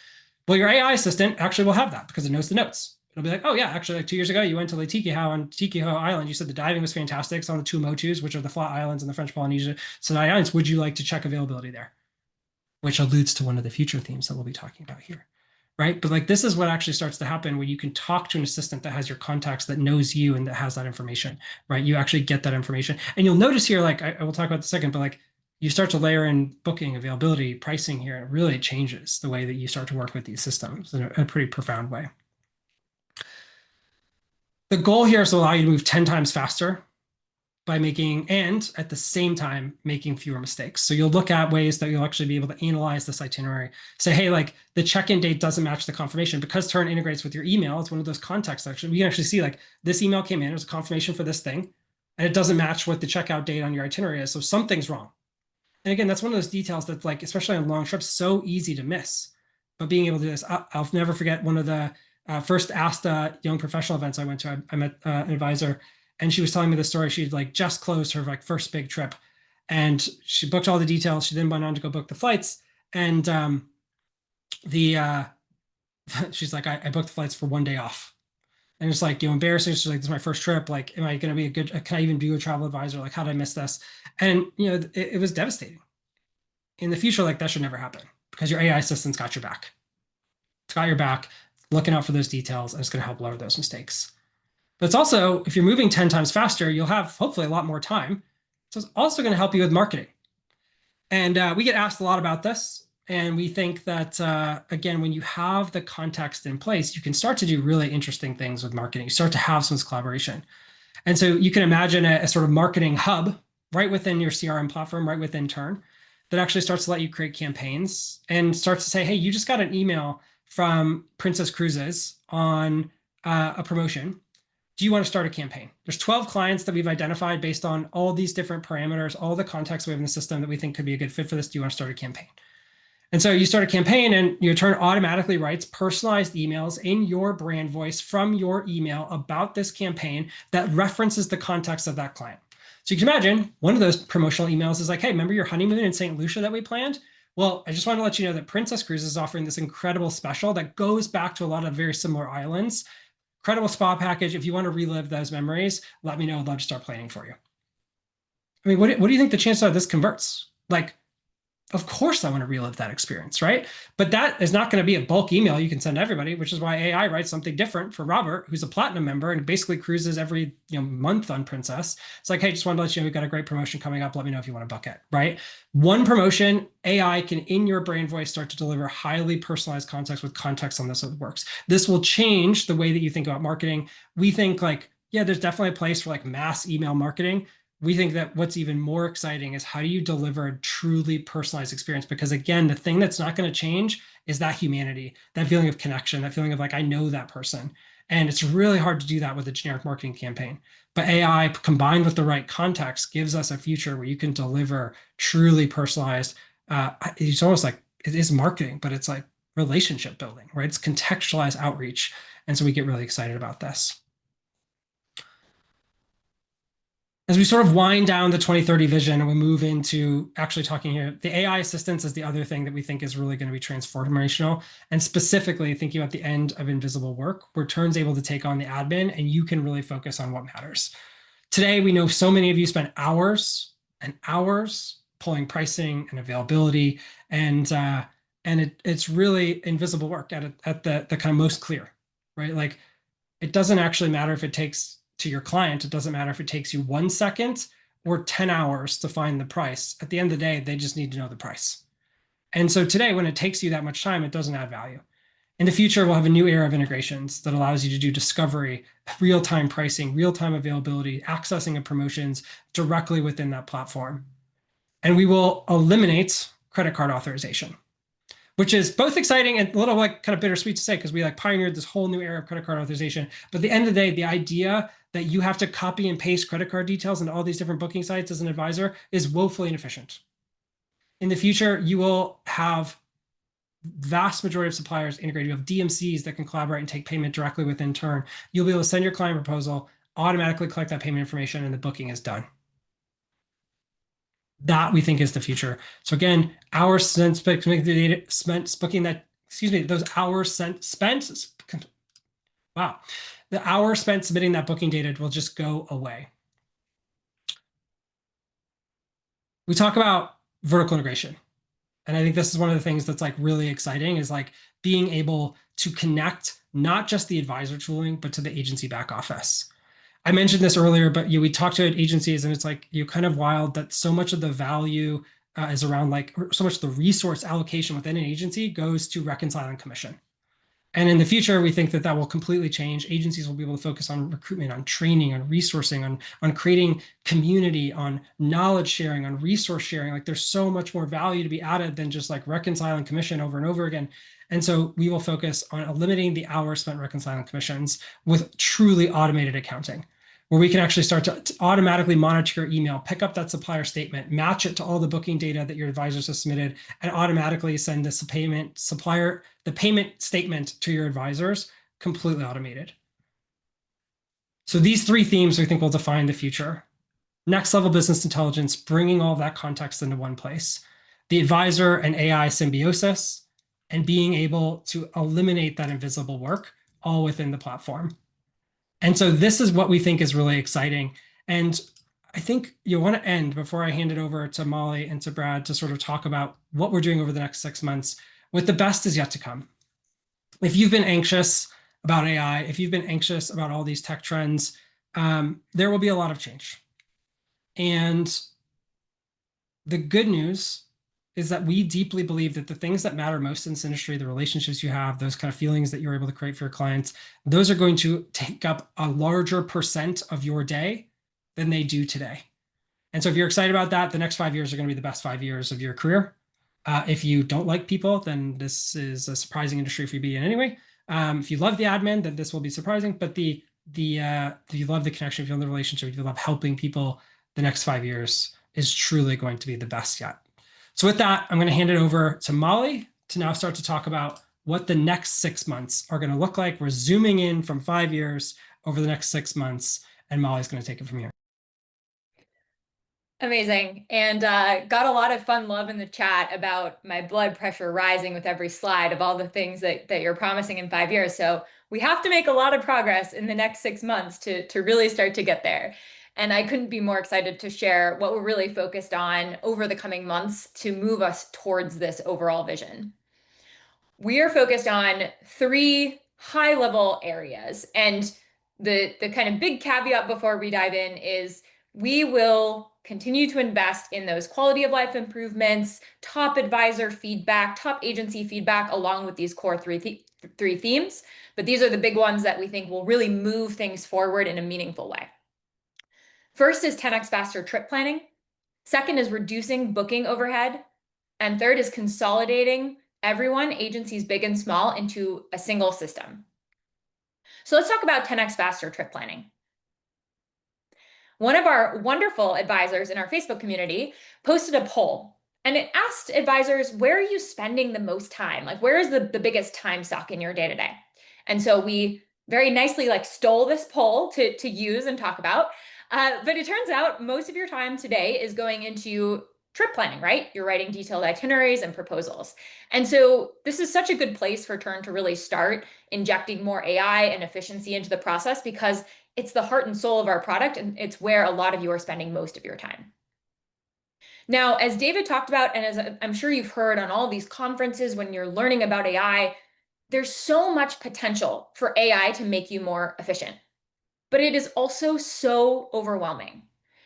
Well, your AI assistant actually will have that because it knows the notes. It'll be like, oh yeah, actually, like 2 years ago, you went to Lake Tikihau on Tikihau Island. You said the diving was fantastic. It's on the Tuamotus, which are the flat islands in the French Polynesia. So islands, would you like to check availability there? Which alludes to one of the future themes that we'll be talking about here, right? But like this is what actually starts to happen when you can talk to an assistant that has your contacts, that knows you, and that has that information, right? You actually get that information, and you'll notice here, like I will talk about in a second, but like you start to layer in booking, availability, pricing here, and it really changes the way that you start to work with these systems in a pretty profound way. The goal here is to allow you to move 10 times faster by making, and at the same time, making fewer mistakes. So you'll look at ways that you'll actually be able to analyze this itinerary. Say, hey, like the check-in date doesn't match the confirmation. Because Tern integrates with your email, it's one of those contexts actually. We can actually see like this email came in, it was a confirmation for this thing, and it doesn't match what the checkout date on your itinerary is. So something's wrong. And again, that's one of those details that's like, especially on long trips, so easy to miss. But being able to do this, I'll never forget one of the first ASTA young professional events I went to. I met an advisor, and she was telling me the story. She'd like just closed her like first big trip, and she booked all the details. She then went on to go book the flights, and the she's like, I booked the flights for 1 day off. And it's like, embarrassing. She's like, this is my first trip. Like, am I going to be a good, can I even be a travel advisor? Like, how did I miss this? And, it was devastating. In the future, like that should never happen because your AI assistant's got your back. It's got your back, looking out for those details, and it's going to help lower those mistakes. But it's also, if you're moving 10 times faster, you'll have hopefully a lot more time. So it's also going to help you with marketing. And we get asked a lot about this. And we think that, again, when you have the context in place, you can start to do really interesting things with marketing. You start to have some collaboration. And so you can imagine a sort of marketing hub right within your CRM platform, right within Tern, that actually starts to let you create campaigns and starts to say, hey, you just got an email from Princess Cruises on a promotion. Do you want to start a campaign? There's 12 clients that we've identified based on all these different parameters, all the context we have in the system that we think could be a good fit for this. Do you want to start a campaign? And so you start a campaign, and your Tern automatically writes personalized emails in your brand voice from your email about this campaign that references the context of that client. So you can imagine one of those promotional emails is like, hey, remember your honeymoon in St. Lucia that we planned? Well, I just want to let you know that Princess Cruises is offering this incredible special that goes back to a lot of very similar islands. Incredible spa package. If you want to relive those memories, let me know. I'd love to start planning for you. I mean, what do you think the chances are this converts? Like, of course I want to relive that experience, right? But that is not going to be a bulk email you can send to everybody, which is why AI writes something different for Robert, who's a platinum member and basically cruises every month on Princess. It's like, hey, just wanted to let you know we've got a great promotion coming up. Let me know if you want to book it, right? One promotion, AI can, in your brain voice, start to deliver highly personalized context with context on this that works. This will change the way that you think about marketing. We think like, yeah, there's definitely a place for like mass email marketing. We think that what's even more exciting is how do you deliver a truly personalized experience? Because again, the thing that's not going to change is that humanity, that feeling of connection, that feeling of like, I know that person. And it's really hard to do that with a generic marketing campaign. But AI combined with the right context gives us a future where you can deliver truly personalized. It's almost like it is marketing, but it's like relationship building, right? It's contextualized outreach. And so we get really excited about this. As we sort of wind down the 2030 vision and we move into actually talking here, the AI assistance is the other thing that we think is really going to be transformational. And specifically thinking about the end of invisible work, where Tern's able to take on the admin and you can really focus on what matters. Today, we know so many of you spend hours and hours pulling pricing and availability, and it's really invisible work at the kind of most clear, right? Like it doesn't actually matter if it takes to your client, it doesn't matter if it takes you 1 second or 10 hours to find the price. At the end of the day, they just need to know the price. And so today, when it takes you that much time, it doesn't add value. In the future, we'll have a new era of integrations that allows you to do discovery, real-time pricing, real-time availability, accessing of promotions directly within that platform. And we will eliminate credit card authorization, which is both exciting and a little like kind of bittersweet to say because we like pioneered this whole new era of credit card authorization. But at the end of the day, the idea that you have to copy and paste credit card details into all these different booking sites as an advisor is woefully inefficient. In the future, you will have vast majority of suppliers integrated. You have DMCs that can collaborate and take payment directly within Tern. You'll be able to send your client proposal, automatically collect that payment information, and the booking is done. That we think is the future. So again, hours spent booking that, excuse me, those hours spent, wow, the hours spent submitting that booking data will just go away. We talk about vertical integration. And I think this is one of the things that's like really exciting is like being able to connect not just the advisor tooling, but to the agency back office. I mentioned this earlier, but we talked to agencies and it's like kind of wild that so much of the value is around like so much of the resource allocation within an agency goes to reconciling commission. And in the future, we think that that will completely change. Agencies will be able to focus on recruitment, on training, on resourcing, on creating community, on knowledge sharing, on resource sharing. Like there's so much more value to be added than just like reconciling commission over and over again. And so we will focus on eliminating the hours spent reconciling commissions with truly automated accounting, where we can actually start to automatically monitor your email, pick up that supplier statement, match it to all the booking data that your advisors have submitted, and automatically send this the payment statement to your advisors completely automated. So these three themes we think will define the future. Next level business intelligence, bringing all of that context into one place. The advisor and AI symbiosis, and being able to eliminate that invisible work all within the platform. And so this is what we think is really exciting. And I think you want to end before I hand it over to Molly and to Brad to sort of talk about what we're doing over the next 6 months with the best is yet to come. If you've been anxious about AI, if you've been anxious about all these tech trends, there will be a lot of change. And the good news is that we deeply believe that the things that matter most in this industry, the relationships you have, those kind of feelings that you're able to create for your clients, those are going to take up a larger percent of your day than they do today. And so if you're excited about that, the next 5 years are going to be the best 5 years of your career. If you don't like people, then this is a surprising industry for you to be in anyway. If you love the admin, then this will be surprising. But if you love the connection, if you love the relationship, if you love helping people, the next 5 years is truly going to be the best yet. So with that, I'm going to hand it over to Molly to now start to talk about what the next 6 months are going to look like. We're zooming in from 5 years over the next 6 months, and Molly's going to take it from here. Amazing. And got a lot of fun love in the chat about my blood pressure rising with every slide of all the things that you're promising in 5 years. So we have to make a lot of progress in the next 6 months to really start to get there. And I couldn't be more excited to share what we're really focused on over the coming months to move us towards this overall vision. We are focused on 3 high-level areas. And the kind of big caveat before we dive in is we will continue to invest in those quality of life improvements, top advisor feedback, top agency feedback, along with these core three themes. But these are the big ones that we think will really move things forward in a meaningful way. First is 10x faster trip planning. Second is reducing booking overhead. And third is consolidating everyone, agencies big and small, into a single system. So let's talk about 10x faster trip planning. One of our wonderful advisors in our Facebook community posted a poll, and it asked advisors, where are you spending the most time? Like, where is the biggest time suck in your day-to-day? And so we very nicely stole this poll to use and talk about. But it turns out most of your time today is going into trip planning, right? You're writing detailed itineraries and proposals. And so this is such a good place for Tern to really start injecting more AI and efficiency into the process, because it's the heart and soul of our product, and it's where a lot of you are spending most of your time. Now, as David talked about, and as I'm sure you've heard on all these conferences when you're learning about AI, there's so much potential for AI to make you more efficient. But it is also so overwhelming.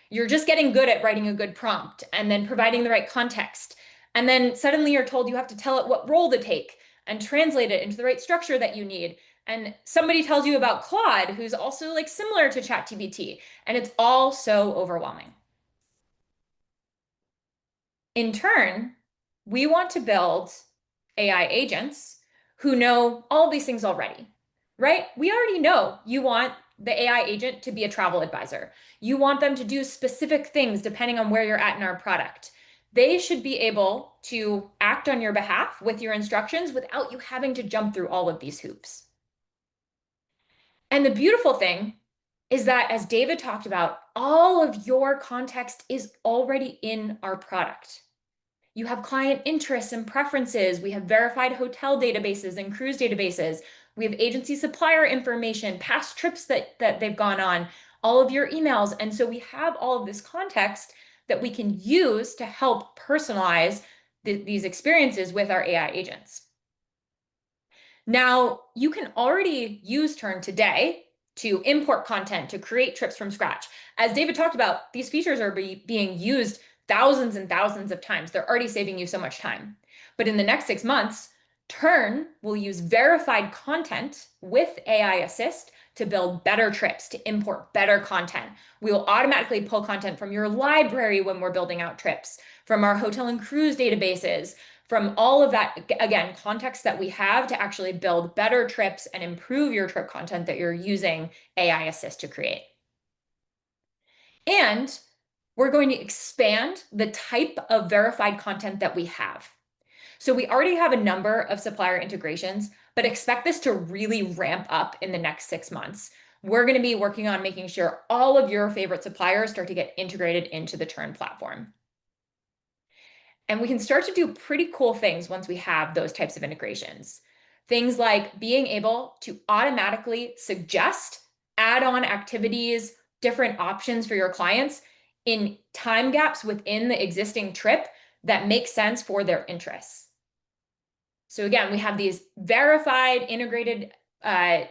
You're just getting good at writing a good prompt and then providing the right context. And then suddenly you're told you have to tell it what role to take and translate it into the right structure that you need. And somebody tells you about Claude, who's also similar to ChatGPT, and it's all so overwhelming. In turn, we want to build AI agents who know all these things already, right? We already know you want the AI agent to be a travel advisor. You want them to do specific things depending on where you're at in our product. They should be able to act on your behalf with your instructions without you having to jump through all of these hoops. And the beautiful thing is that, as David talked about, all of your context is already in our product. You have client interests and preferences. We have verified hotel databases and cruise databases. We have agency supplier information, past trips that they've gone on, all of your emails. And so we have all of this context that we can use to help personalize these experiences with our AI agents. Now, you can already use Tern today to import content, to create trips from scratch. As David talked about, these features are being used thousands and thousands of times. They're already saving you so much time. But in the next 6 months, Tern will use verified content with AI Assist to build better trips, to import better content. We will automatically pull content from your library when we're building out trips, from our hotel and cruise databases, from all of that, again, context that we have to actually build better trips and improve your trip content that you're using AI Assist to create. And we're going to expand the type of verified content that we have. So we already have a number of supplier integrations, but expect this to really ramp up in the next 6 months. We're going to be working on making sure all of your favorite suppliers start to get integrated into the Tern platform. And we can start to do pretty cool things once we have those types of integrations. Things like being able to automatically suggest add-on activities, different options for your clients in time gaps within the existing trip that make sense for their interests. So again, we have these verified integrated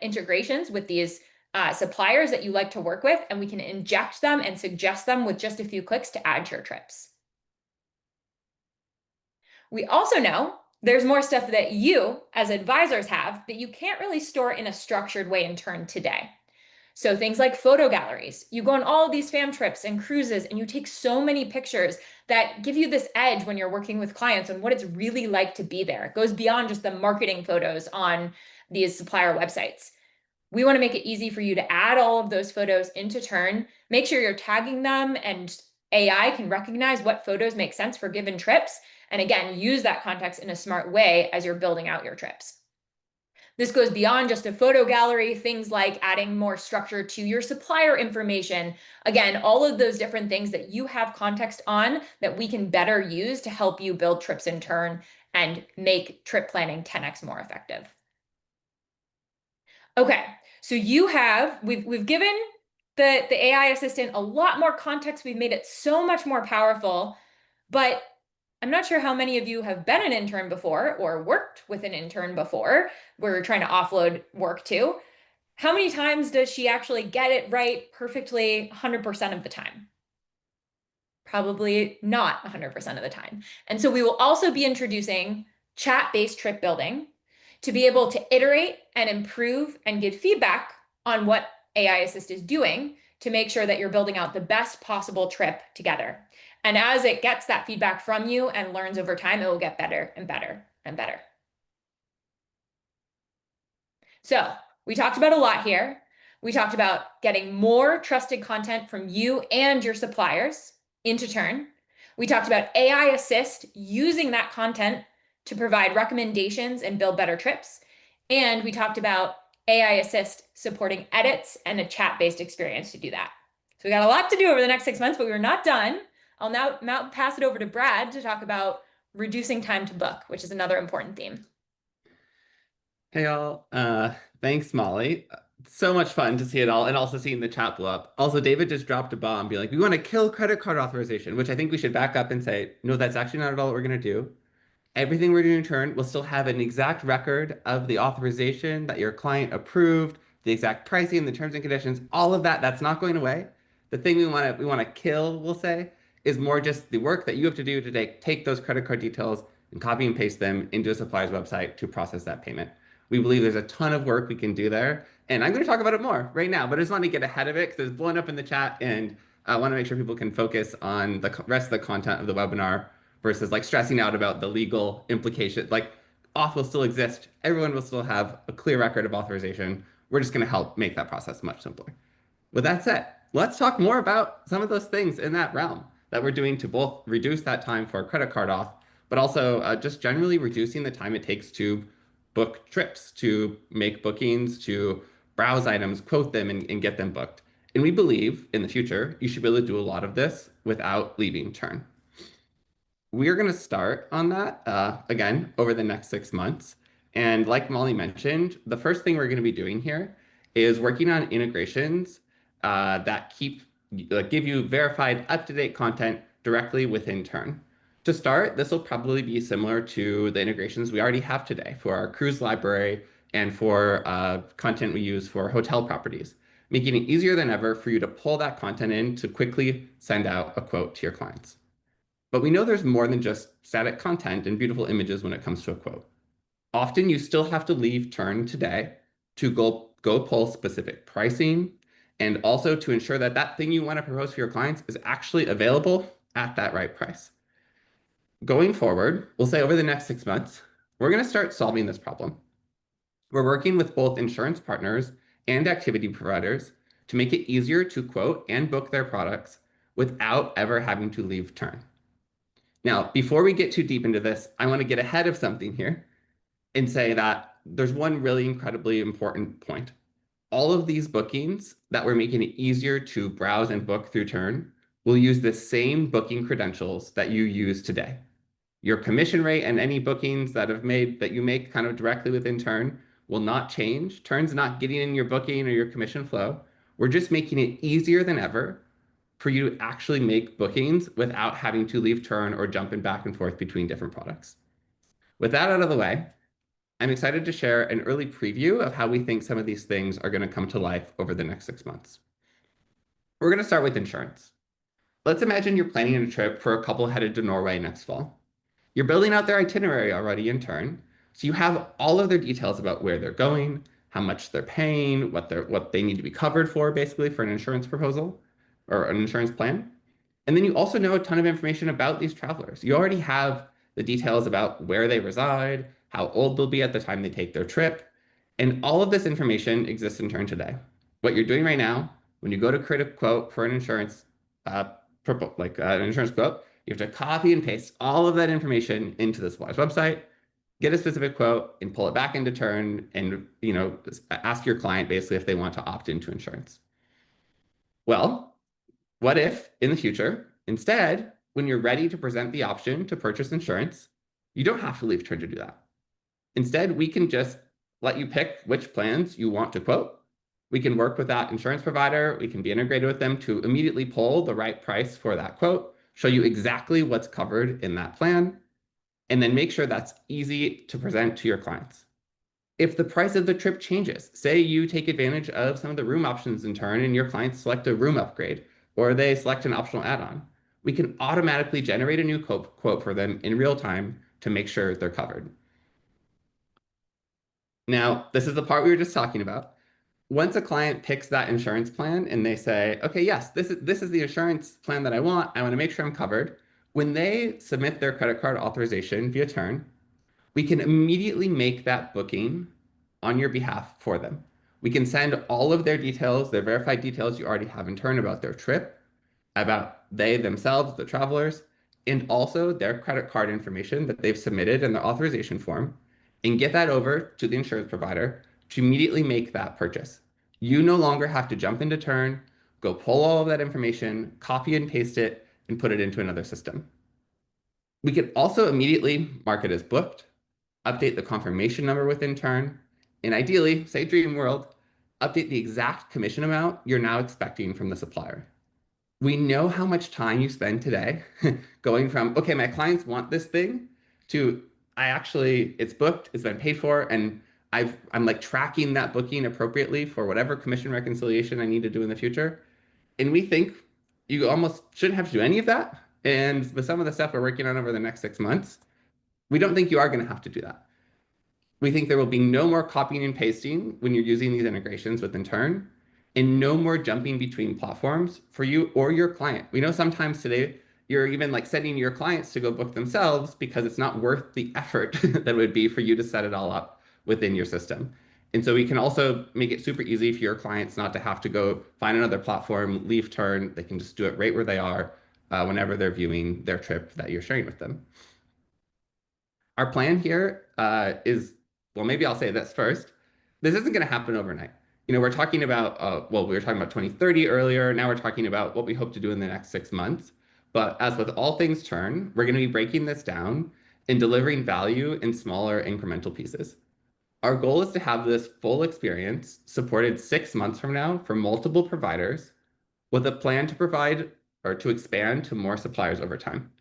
integrations with these suppliers that you like to work with, and we can inject them and suggest them with just a few clicks to add to your trips. We also know there's more stuff that you as advisors have that you can't really store in a structured way in Tern today. So things like photo galleries. You go on all of these fam trips and cruises and you take so many pictures that give you this edge when you're working with clients on what it's really like to be there. It goes beyond just the marketing photos on these supplier websites. We want to make it easy for you to add all of those photos into Tern. Make sure you're tagging them and AI can recognize what photos make sense for given trips. And again, use that context in a smart way as you're building out your trips. This goes beyond just a photo gallery, things like adding more structure to your supplier information. Again, all of those different things that you have context on that we can better use to help you build trips in Tern and make trip planning 10x more effective. Okay, so we've given the AI assistant a lot more context. We've made it so much more powerful, but I'm not sure how many of you have been an intern before or worked with an intern before. We're trying to offload work to. How many times does she actually get it right perfectly 100% of the time? Probably not 100% of the time. And so we will also be introducing chat-based trip building to be able to iterate and improve and give feedback on what AI Assist is doing to make sure that you're building out the best possible trip together. And as it gets that feedback from you and learns over time, it will get better and better and better. So we talked about a lot here. We talked about getting more trusted content from you and your suppliers into Tern. We talked about AI Assist using that content to provide recommendations and build better trips. And we talked about AI Assist supporting edits and a chat-based experience to do that. So we got a lot to do over the next 6 months, but we're not done. I'll now pass it over to Brad to talk about reducing time to book, which is another important theme. Hey all, thanks Molly. So much fun to see it all and also seeing the chat blow up. Also, David just dropped a bomb, be like, we want to kill credit card authorization, which I think we should back up and say, no, that's actually not at all what we're gonna do. Everything we're doing in turn will still have an exact record of the authorization that your client approved, the exact pricing, the terms and conditions, all of that, that's not going away. The thing we want to kill, we'll say, is more just the work that you have to do to take those credit card details and copy and paste them into a supplier's website to process that payment. We believe there's a ton of work we can do there, and I'm going to talk about it more right now, but I just want to get ahead of it because it's blowing up in the chat, and I want to make sure people can focus on the rest of the content of the webinar versus like stressing out about the legal implication. Like auth will still exist. Everyone will still have a clear record of authorization. We're just going to help make that process much simpler. With that said, let's talk more about some of those things in that realm that we're doing to both reduce that time for credit card auth, but also just generally reducing the time it takes to book trips, to make bookings, to browse items, quote them, and get them booked. And we believe in the future, you should be able to do a lot of this without leaving Tern. We're going to start on that again over the next 6 months. And like Molly mentioned, the first thing we're going to be doing here is working on integrations that give you verified, up-to-date content directly within Tern. To start, this will probably be similar to the integrations we already have today for our cruise library and for content we use for hotel properties, making it easier than ever for you to pull that content in to quickly send out a quote to your clients. But we know there's more than just static content and beautiful images when it comes to a quote. Often you still have to leave Tern today to go pull specific pricing and also to ensure that that thing you want to propose for your clients is actually available at that right price. Going forward, we'll say over the next 6 months, we're going to start solving this problem. We're working with both insurance partners and activity providers to make it easier to quote and book their products without ever having to leave Tern. Now, before we get too deep into this, I want to get ahead of something here and say that there's one really incredibly important point. All of these bookings that we're making it easier to browse and book through Tern will use the same booking credentials that you use today. Your commission rate and any bookings that you make kind of directly within Tern will not change. Tern's not getting in your booking or your commission flow. We're just making it easier than ever for you to actually make bookings without having to leave Tern or jumping back and forth between different products. With that out of the way, I'm excited to share an early preview of how we think some of these things are going to come to life over the next 6 months. We're going to start with insurance. Let's imagine you're planning a trip for a couple headed to Norway next fall. You're building out their itinerary already in Tern, so you have all of their details about where they're going, how much they're paying, what they need to be covered for, basically, for an insurance proposal or an insurance plan. And then you also know a ton of information about these travelers. You already have the details about where they reside, how old they'll be at the time they take their trip, and all of this information exists in Tern today. What you're doing right now, when you go to create a quote for an insurance, an insurance quote, you have to copy and paste all of that information into this Wise website, get a specific quote, and pull it back into Tern, and ask your client basically if they want to opt into insurance. Well, what if in the future, instead, when you're ready to present the option to purchase insurance, you don't have to leave Tern to do that. Instead, we can just let you pick which plans you want to quote. We can work with that insurance provider. We can be integrated with them to immediately pull the right price for that quote, show you exactly what's covered in that plan, and then make sure that's easy to present to your clients. If the price of the trip changes, say you take advantage of some of the room options in Tern and your clients select a room upgrade, or they select an optional add-on, we can automatically generate a new quote for them in real time to make sure they're covered. Now, this is the part we were just talking about. Once a client picks that insurance plan and they say, okay, yes, this is the insurance plan that I want to make sure I'm covered. When they submit their credit card authorization via Tern, we can immediately make that booking on your behalf for them. We can send all of their details, their verified details you already have in Tern about their trip, about they themselves, the travelers, and also their credit card information that they've submitted in their authorization form, and get that over to the insurance provider to immediately make that purchase. You no longer have to jump into Tern, go pull all of that information, copy and paste it, and put it into another system. We can also immediately mark it as booked, update the confirmation number within Tern, and ideally, say dream world, update the exact commission amount you're now expecting from the supplier. We know how much time you spend today going from, okay, my clients want this thing to it's booked, it's been paid for, and I'm like tracking that booking appropriately for whatever commission reconciliation I need to do in the future. And we think you almost shouldn't have to do any of that. And with some of the stuff we're working on over the next 6 months, we don't think you are going to have to do that. We think there will be no more copying and pasting when you're using these integrations within Tern, and no more jumping between platforms for you or your client. We know sometimes today you're even like sending your clients to go book themselves because it's not worth the effort that it would be for you to set it all up within your system. And so we can also make it super easy for your clients not to have to go find another platform, leave Tern. They can just do it right where they are whenever they're viewing their trip that you're sharing with them. Our plan here is, well, maybe I'll say this first. This isn't going to happen overnight. We're talking about, well, we were talking about 2030 earlier. Now we're talking about what we hope to do in the next 6 months. But as with all things Tern, we're going to be breaking this down and delivering value in smaller incremental pieces. Our goal is to have this full experience supported 6 months from now for multiple providers with a plan to provide or to expand to more suppliers over time.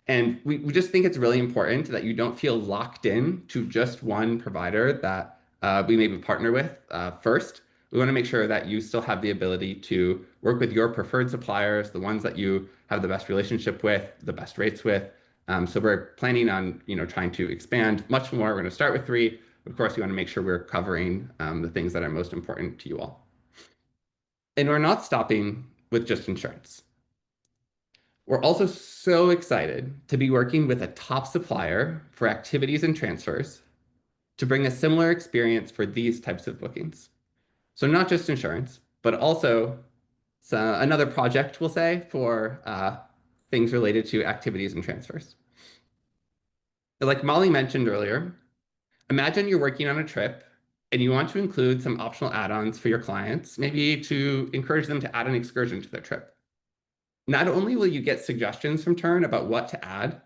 And we just think it's really important that you don't feel locked in to just one provider that we maybe partner with first. We want to make sure that you still have the ability to work with your preferred suppliers, the ones that you have the best relationship with, the best rates with. So we're planning on, trying to expand much more. We're going to start with 3. Of course, we want to make sure we're covering the things that are most important to you all. And we're not stopping with just insurance. We're also so excited to be working with a top supplier for activities and transfers to bring a similar experience for these types of bookings. So not just insurance, but also another project, we'll say, for things related to activities and transfers. Like Molly mentioned earlier, imagine you're working on a trip and you want to include some optional add-ons for your clients, maybe to encourage them to add an excursion to their trip. Not only will you get suggestions from Tern about what to add,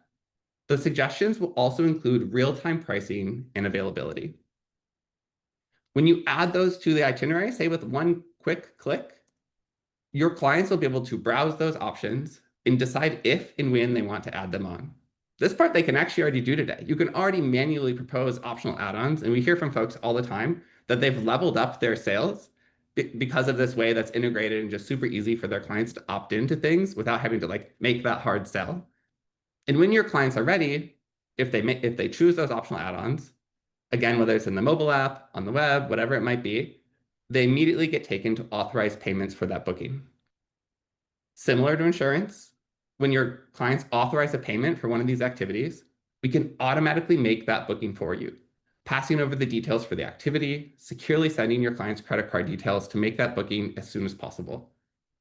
the suggestions will also include real-time pricing and availability. When you add those to the itinerary, say with one quick click, your clients will be able to browse those options and decide if and when they want to add them on. This part they can actually already do today. You can already manually propose optional add-ons, and we hear from folks all the time that they've leveled up their sales because of this way that's integrated and just super easy for their clients to opt into things without having to make that hard sell. And when your clients are ready, if they choose those optional add-ons, again, whether it's in the mobile app, on the web, whatever it might be, they immediately get taken to authorize payments for that booking. Similar to insurance, when your clients authorize a payment for one of these activities, we can automatically make that booking for you, passing over the details for the activity, securely sending your client's credit card details to make that booking as soon as possible.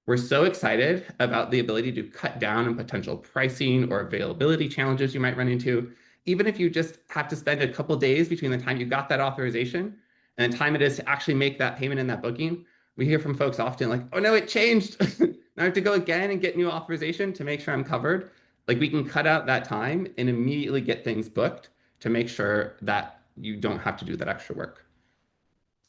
We're so excited about the ability to cut down on potential pricing or availability challenges you might run into, even if you just have to spend a couple days between the time you got that authorization and the time it is to actually make that payment in that booking. We hear from folks often like, oh no, it changed. Now I have to go again and get new authorization to make sure I'm covered. We can cut out that time and immediately get things booked to make sure that you don't have to do that extra work.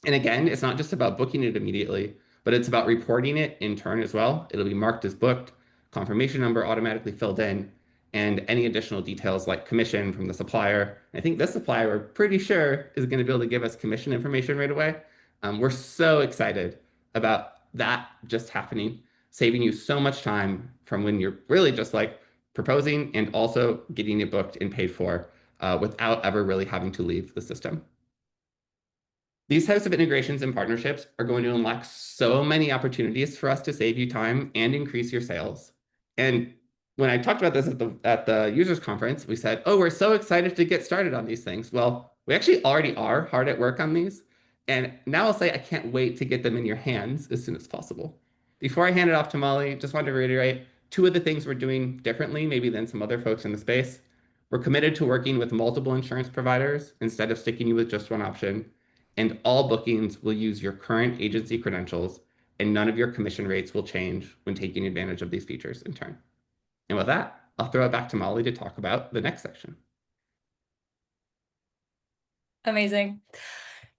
And again, it's not just about booking it immediately, but it's about reporting it in Tern as well. It'll be marked as booked, confirmation number automatically filled in, and any additional details like commission from the supplier. I think this supplier, we're pretty sure, is going to be able to give us commission information right away. We're so excited about that just happening, saving you so much time from when you're really just proposing and also getting it booked and paid for without ever really having to leave the system. These types of integrations and partnerships are going to unlock so many opportunities for us to save you time and increase your sales. And when I talked about this at the users conference, we said, oh, we're so excited to get started on these things. Well, we actually already are hard at work on these. And now I'll say I can't wait to get them in your hands as soon as possible. Before I hand it off to Molly, just wanted to reiterate 2 of the things we're doing differently, maybe than some other folks in the space. We're committed to working with multiple insurance providers instead of sticking you with just one option. And all bookings will use your current agency credentials, and none of your commission rates will change when taking advantage of these features in Tern. And with that, I'll throw it back to Molly to talk about the next section. Amazing.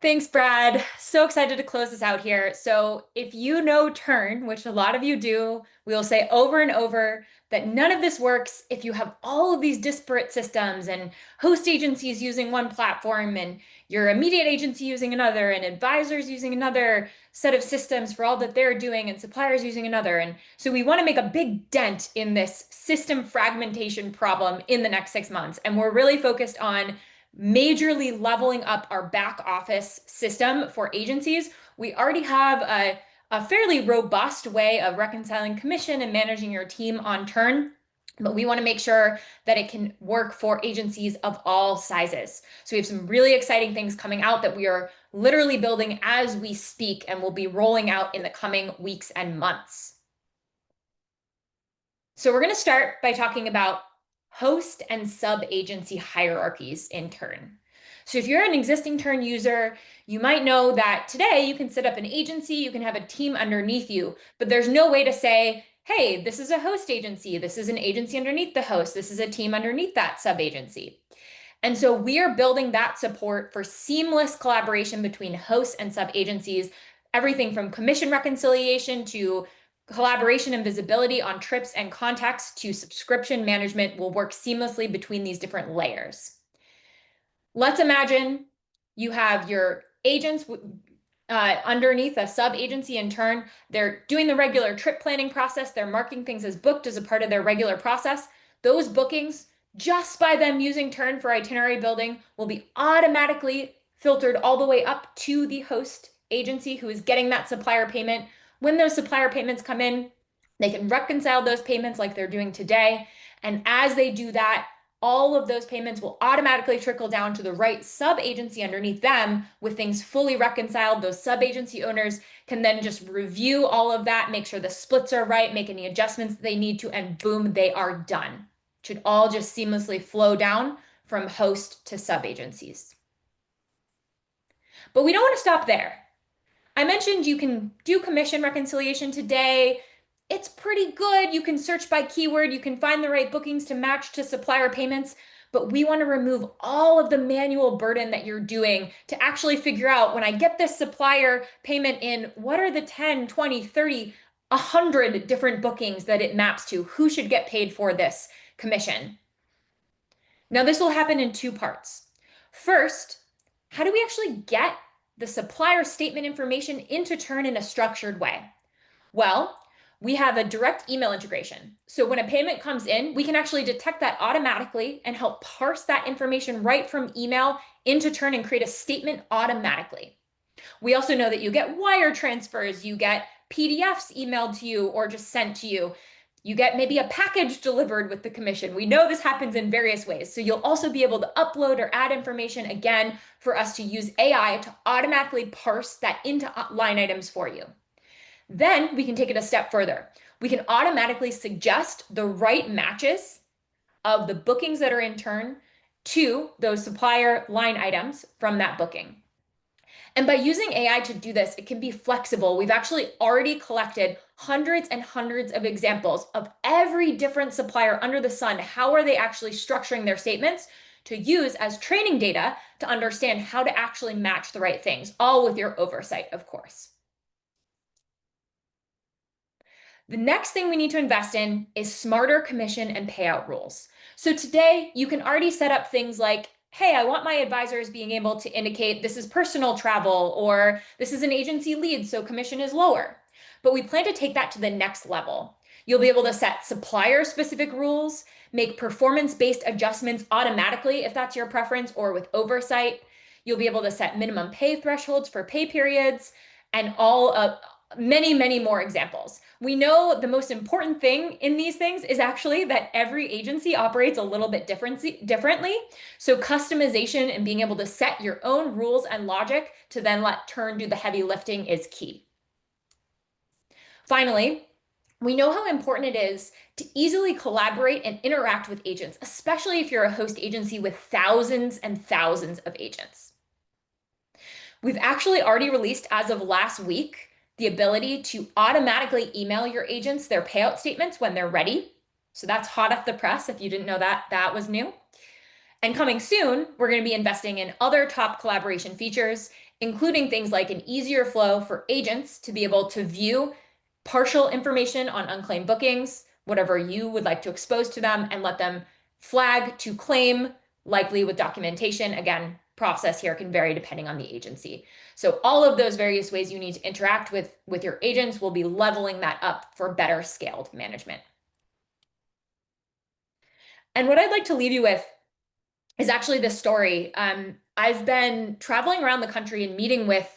Thanks, Brad. So excited to close this out here. So if you know Tern, which a lot of you do, we'll say over and over that none of this works if you have all of these disparate systems and host agencies using one platform and your immediate agency using another and advisors using another set of systems for all that they're doing and suppliers using another. And so we want to make a big dent in this system fragmentation problem in the next 6 months. And we're really focused on majorly leveling up our back office system for agencies. We already have a fairly robust way of reconciling commission and managing your team on Tern. but we want to make sure that it can work for agencies of all sizes. So we have some really exciting things coming out that we are literally building as we speak and will be rolling out in the coming weeks and months. So we're going to start by talking about host and sub-agency hierarchies in Tern. So if you're an existing Tern user, you might know that today you can set up an agency, you can have a team underneath you, but there's no way to say, hey, this is a host agency, this is an agency underneath the host, this is a team underneath that sub-agency. And so we are building that support for seamless collaboration between hosts and sub-agencies, everything from commission reconciliation to collaboration and visibility on trips and contacts to subscription management will work seamlessly between these different layers. Let's imagine you have your agents underneath a sub-agency in Tern. They're doing the regular trip planning process. They're marking things as booked as a part of their regular process. Those bookings, just by them using Tern for itinerary building, will be automatically filtered all the way up to the host agency who is getting that supplier payment. When those supplier payments come in, they can reconcile those payments like they're doing today. And as they do that, all of those payments will automatically trickle down to the right sub-agency underneath them with things fully reconciled. Those sub-agency owners can then just review all of that, make sure the splits are right, make any adjustments they need to, and boom, they are done. It should all just seamlessly flow down from host to sub-agencies. But we don't want to stop there. I mentioned you can do commission reconciliation today. It's pretty good. You can search by keyword. You can find the right bookings to match to supplier payments, but we want to remove all of the manual burden that you're doing to actually figure out when I get this supplier payment in, what are the 10, 20, 30, 100 different bookings that it maps to? Who should get paid for this commission? Now, this will happen in two parts. First, how do we actually get the supplier statement information into Tern in a structured way? Well, we have a direct email integration. So when a payment comes in, we can actually detect that automatically and help parse that information right from email into Tern and create a statement automatically. We also know that you get wire transfers, you get PDFs emailed to you or just sent to you. You get maybe a package delivered with the commission. We know this happens in various ways. So you'll also be able to upload or add information again for us to use AI to automatically parse that into line items for you. Then we can take it a step further. We can automatically suggest the right matches of the bookings that are in Tern to those supplier line items from that booking. And by using AI to do this, it can be flexible. We've actually already collected hundreds and hundreds of examples of every different supplier under the sun. How are they actually structuring their statements to use as training data to understand how to actually match the right things, all with your oversight, of course. The next thing we need to invest in is smarter commission and payout rules. So today you can already set up things like, hey, I want my advisors being able to indicate this is personal travel or this is an agency lead, so commission is lower. But we plan to take that to the next level. You'll be able to set supplier specific rules, make performance-based adjustments automatically if that's your preference or with oversight. You'll be able to set minimum pay thresholds for pay periods and all of many, many more examples. We know the most important thing in these things is actually that every agency operates a little bit differently. So customization and being able to set your own rules and logic to then let Tern do the heavy lifting is key. Finally, we know how important it is to easily collaborate and interact with agents, especially if you're a host agency with thousands and thousands of agents. We've actually already released, as of last week, the ability to automatically email your agents their payout statements when they're ready. So that's hot off the press. If you didn't know that, that was new. And coming soon, we're going to be investing in other top collaboration features, including things like an easier flow for agents to be able to view partial information on unclaimed bookings, whatever you would like to expose to them, and let them flag to claim, likely with documentation. Again, process here can vary depending on the agency. So all of those various ways you need to interact with your agents will be leveling that up for better scaled management. And what I'd like to leave you with is actually this story. I've been traveling around the country and meeting with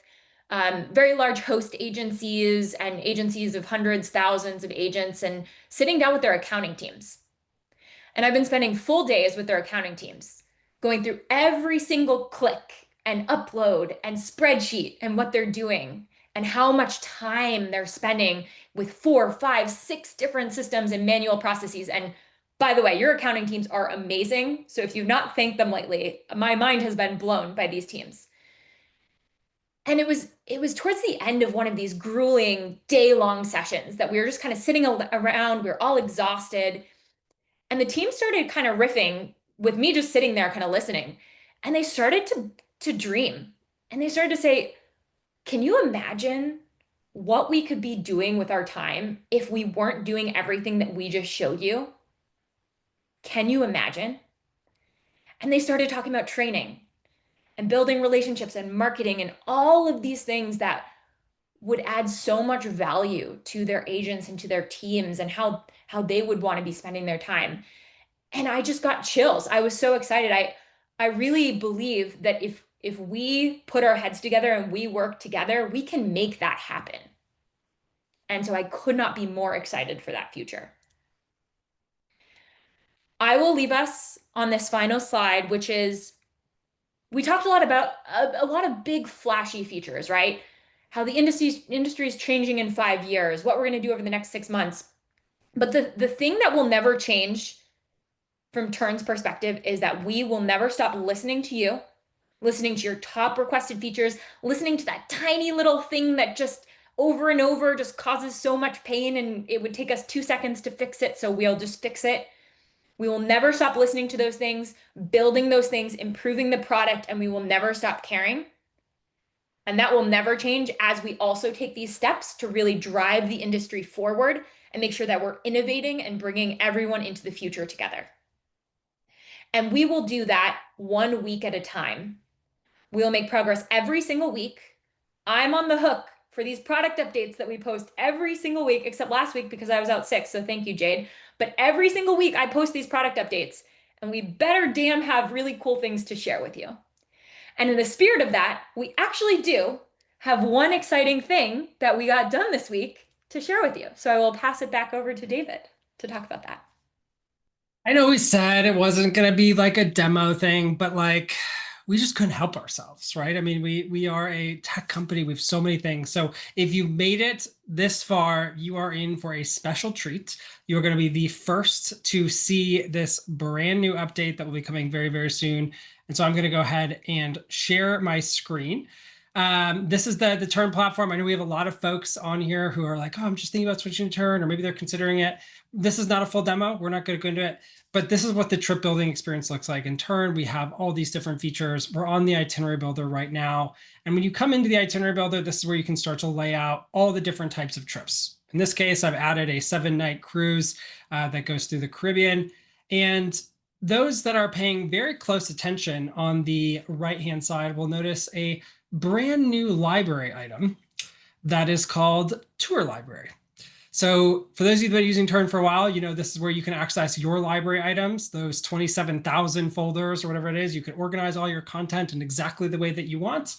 very large host agencies and agencies of hundreds, thousands of agents and sitting down with their accounting teams. And I've been spending full days with their accounting teams, going through every single click and upload and spreadsheet and what they're doing and how much time they're spending with 4, 5, 6 different systems and manual processes. And by the way, your accounting teams are amazing. So if you've not thanked them lately, my mind has been blown by these teams. And it was towards the end of one of these grueling day-long sessions that we were just kind of sitting around, we were all exhausted, and the team started kind of riffing with me just sitting there kind of listening. And they started to dream. And they started to say, "Can you imagine what we could be doing with our time if we weren't doing everything that we just showed you? Can you imagine?" And they started talking about training and building relationships and marketing and all of these things that would add so much value to their agents and to their teams and how they would want to be spending their time. And I just got chills. I was so excited. I really believe that if we put our heads together and we work together, we can make that happen. And so I could not be more excited for that future. I will leave us on this final slide, which is we talked a lot about a lot of big flashy features, right? How the industry is changing in 5 years, what we're going to do over the next 6 months. But the thing that will never change from Tern's perspective is that we will never stop listening to you, listening to your top requested features, listening to that tiny little thing that just over and over just causes so much pain and it would take us 2 seconds to fix it, so we'll just fix it. We will never stop listening to those things, building those things, improving the product, and we will never stop caring. And that will never change as we also take these steps to really drive the industry forward and make sure that we're innovating and bringing everyone into the future together. And we will do that 1 week at a time. We'll make progress every single week. I'm on the hook for these product updates that we post every single week, except last week because I was out sick. So thank you, Jade. But every single week I post these product updates, and we better damn have really cool things to share with you. And in the spirit of that, we actually do have one exciting thing that we got done this week to share with you. So I will pass it back over to David to talk about that. I know we said it wasn't going to be like a demo thing, but like we just couldn't help ourselves, right? I mean, we are a tech company. We have so many things. So if you made it this far, you are in for a special treat. You are going to be the first to see this brand new update that will be coming very, very soon. And so I'm going to go ahead and share my screen. This is the Tern platform. I know we have a lot of folks on here who are like, "Oh, I'm just thinking about switching to Tern," or maybe they're considering it. This is not a full demo. We're not going to go into it, but this is what the trip building experience looks like. In Tern, we have all these different features. We're on the itinerary builder right now. And when you come into the itinerary builder, this is where you can start to lay out all the different types of trips. In this case, I've added a 7-night cruise that goes through the Caribbean. And those that are paying very close attention on the right-hand side will notice a brand new library item that is called Tour Library. So for those of you that are using Tern for a while, you know this is where you can access your library items, those 27,000 folders or whatever it is. You can organize all your content in exactly the way that you want.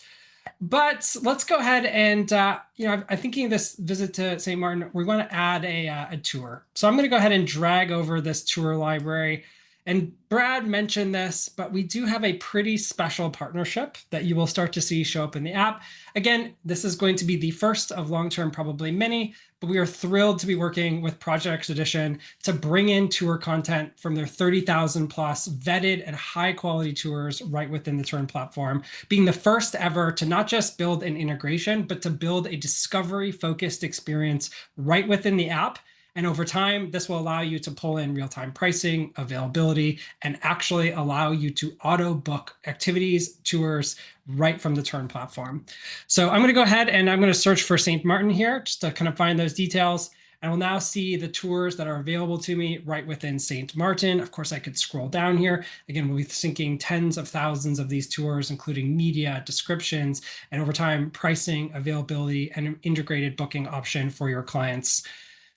But let's go ahead and, I'm thinking this visit to St. Martin, we want to add a tour. So I'm going to go ahead and drag over this tour library. And Brad mentioned this, but we do have a pretty special partnership that you will start to see show up in the app. Again, this is going to be the first of long-term, probably many, but we are thrilled to be working with Project Expedition to bring in tour content from their 30,000 plus vetted and high quality tours right within the Tern platform, being the first ever to not just build an integration, but to build a discovery focused experience right within the app. And over time, this will allow you to pull in real-time pricing, availability, and actually allow you to auto book activities, tours right from the Tern platform. So I'm going to go ahead and I'm going to search for St. Martin here just to kind of find those details. And we'll now see the tours that are available to me right within St. Martin. Of course, I could scroll down here. Again, we'll be syncing tens of thousands of these tours, including media, descriptions, and over time, pricing, availability, and an integrated booking option for your clients.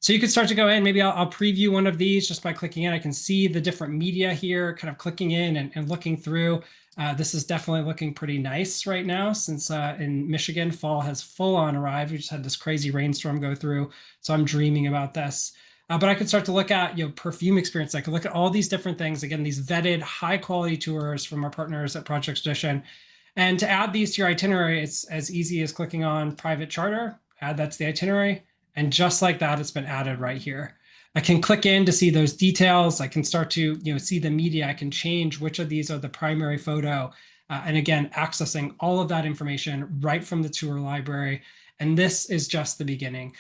So you could start to go in, maybe I'll preview one of these just by clicking in. I can see the different media here, kind of clicking in and looking through. This is definitely looking pretty nice right now since in Michigan, fall has full on arrived. We just had this crazy rainstorm go through. So I'm dreaming about this. But I could start to look at, perfume experience. I could look at all these different things. Again, these vetted high quality tours from our partners at Project Edition. And to add these to your itinerary, it's as easy as clicking on private charter, add that to the itinerary. And just like that, it's been added right here. I can click in to see those details. I can start to, see the media. I can change which of these are the primary photo. And again, accessing all of that information right from the tour library. And this is just the beginning.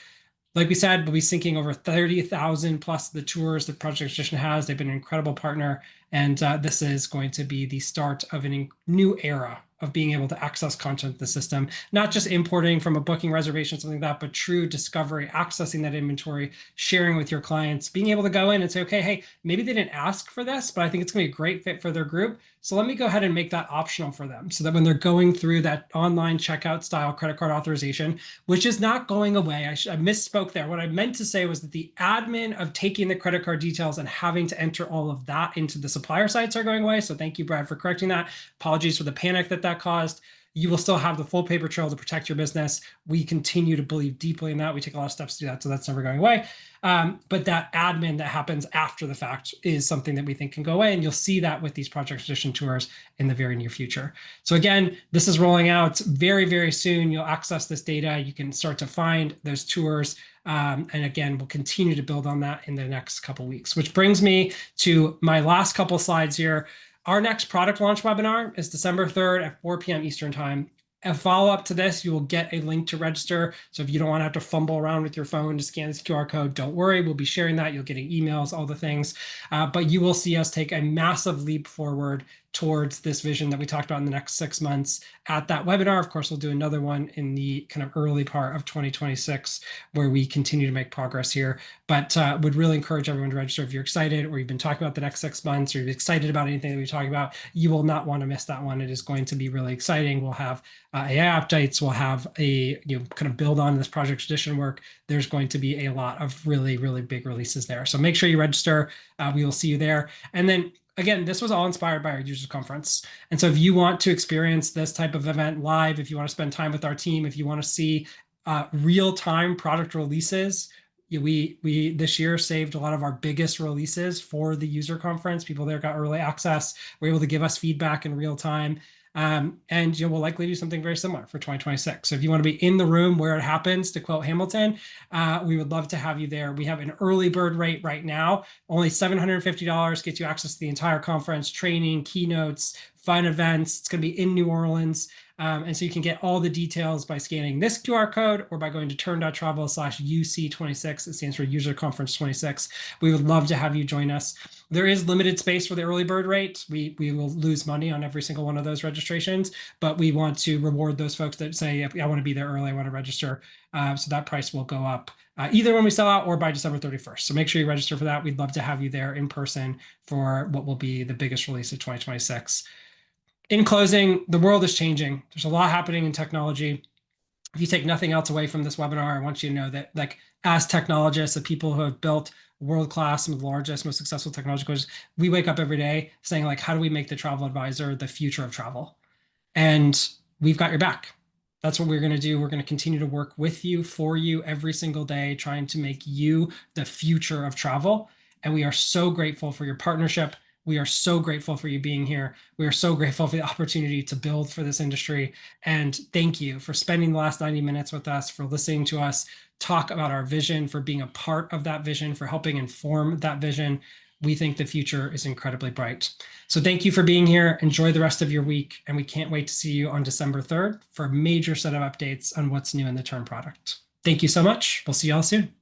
Like we said, we'll be syncing over 30,000 plus the tours that Project Edition has. They've been an incredible partner. And this is going to be the start of a new era of being able to access content in the system, not just importing from a booking reservation, something like that, but true discovery, accessing that inventory, sharing with your clients, being able to go in and say, okay, hey, maybe they didn't ask for this, but I think it's going to be a great fit for their group. So let me go ahead and make that optional for them so that when they're going through that online checkout style credit card authorization, which is not going away. I misspoke there. What I meant to say was that the admin of taking the credit card details and having to enter all of that into the supplier sites are going away. So thank you, Brad, for correcting that. Apologies for the panic that caused. You will still have the full paper trail to protect your business. We continue to believe deeply in that. We take a lot of steps to do that, so that's never going away. But that admin that happens after the fact is something that we think can go away, and you'll see that with these Project Edition tours in the very near future. So again, this is rolling out very, very soon. You'll access this data. You can start to find those tours. And again, we'll continue to build on that in the next couple of weeks, which brings me to my last couple slides here. Our next product launch webinar is December 3rd at 4 p.m. Eastern Time. A follow-up to this, you will get a link to register. So if you don't want to have to fumble around with your phone to scan this QR code, don't worry. We'll be sharing that. You'll get emails, all the things. But you will see us take a massive leap forward towards this vision that we talked about in the next 6 months at that webinar. Of course, we'll do another one in the kind of early part of 2026 where we continue to make progress here. But would really encourage everyone to register if you're excited or you've been talking about the next 6 months or you're excited about anything that we're talking about. You will not want to miss that one. It is going to be really exciting. We'll have AI updates. We'll have a kind of build on this Project Edition work. There's going to be a lot of really, really big releases there. So make sure you register. We will see you there. And then again, this was all inspired by our users conference. And so if you want to experience this type of event live, if you want to spend time with our team, if you want to see real-time product releases, we this year saved a lot of our biggest releases for the user conference. People there got early access, were able to give us feedback in real time. And we'll likely do something very similar for 2026. So if you want to be in the room where it happens, to quote Hamilton, we would love to have you there. We have an early bird rate right now. Only $750 gets you access to the entire conference, training, keynotes, fun events. It's going to be in New Orleans. And so you can get all the details by scanning this QR code or by going to tern.travel/UC26. It stands for User Conference 26. We would love to have you join us. There is limited space for the early bird rate. We will lose money on every single one of those registrations, but we want to reward those folks that say, I want to be there early, I want to register. So that price will go up either when we sell out or by December 31st. So make sure you register for that. We'd love to have you there in person for what will be the biggest release of 2026. In closing, the world is changing. There's a lot happening in technology. If you take nothing else away from this webinar, I want you to know that, like, as technologists, the people who have built world-class, some of the largest, most successful technology courses, we wake up every day saying, like, how do we make the travel advisor the future of travel? And we've got your back. That's what we're going to do. We're going to continue to work with you, for you, every single day, trying to make you the future of travel. And we are so grateful for your partnership. We are so grateful for you being here. We are so grateful for the opportunity to build for this industry. And thank you for spending the last 90 minutes with us, for listening to us talk about our vision, for being a part of that vision, for helping inform that vision. We think the future is incredibly bright. So thank you for being here. Enjoy the rest of your week. And we can't wait to see you on December 3rd for a major set of updates on what's new in the Tern product. Thank you so much. We'll see y'all soon.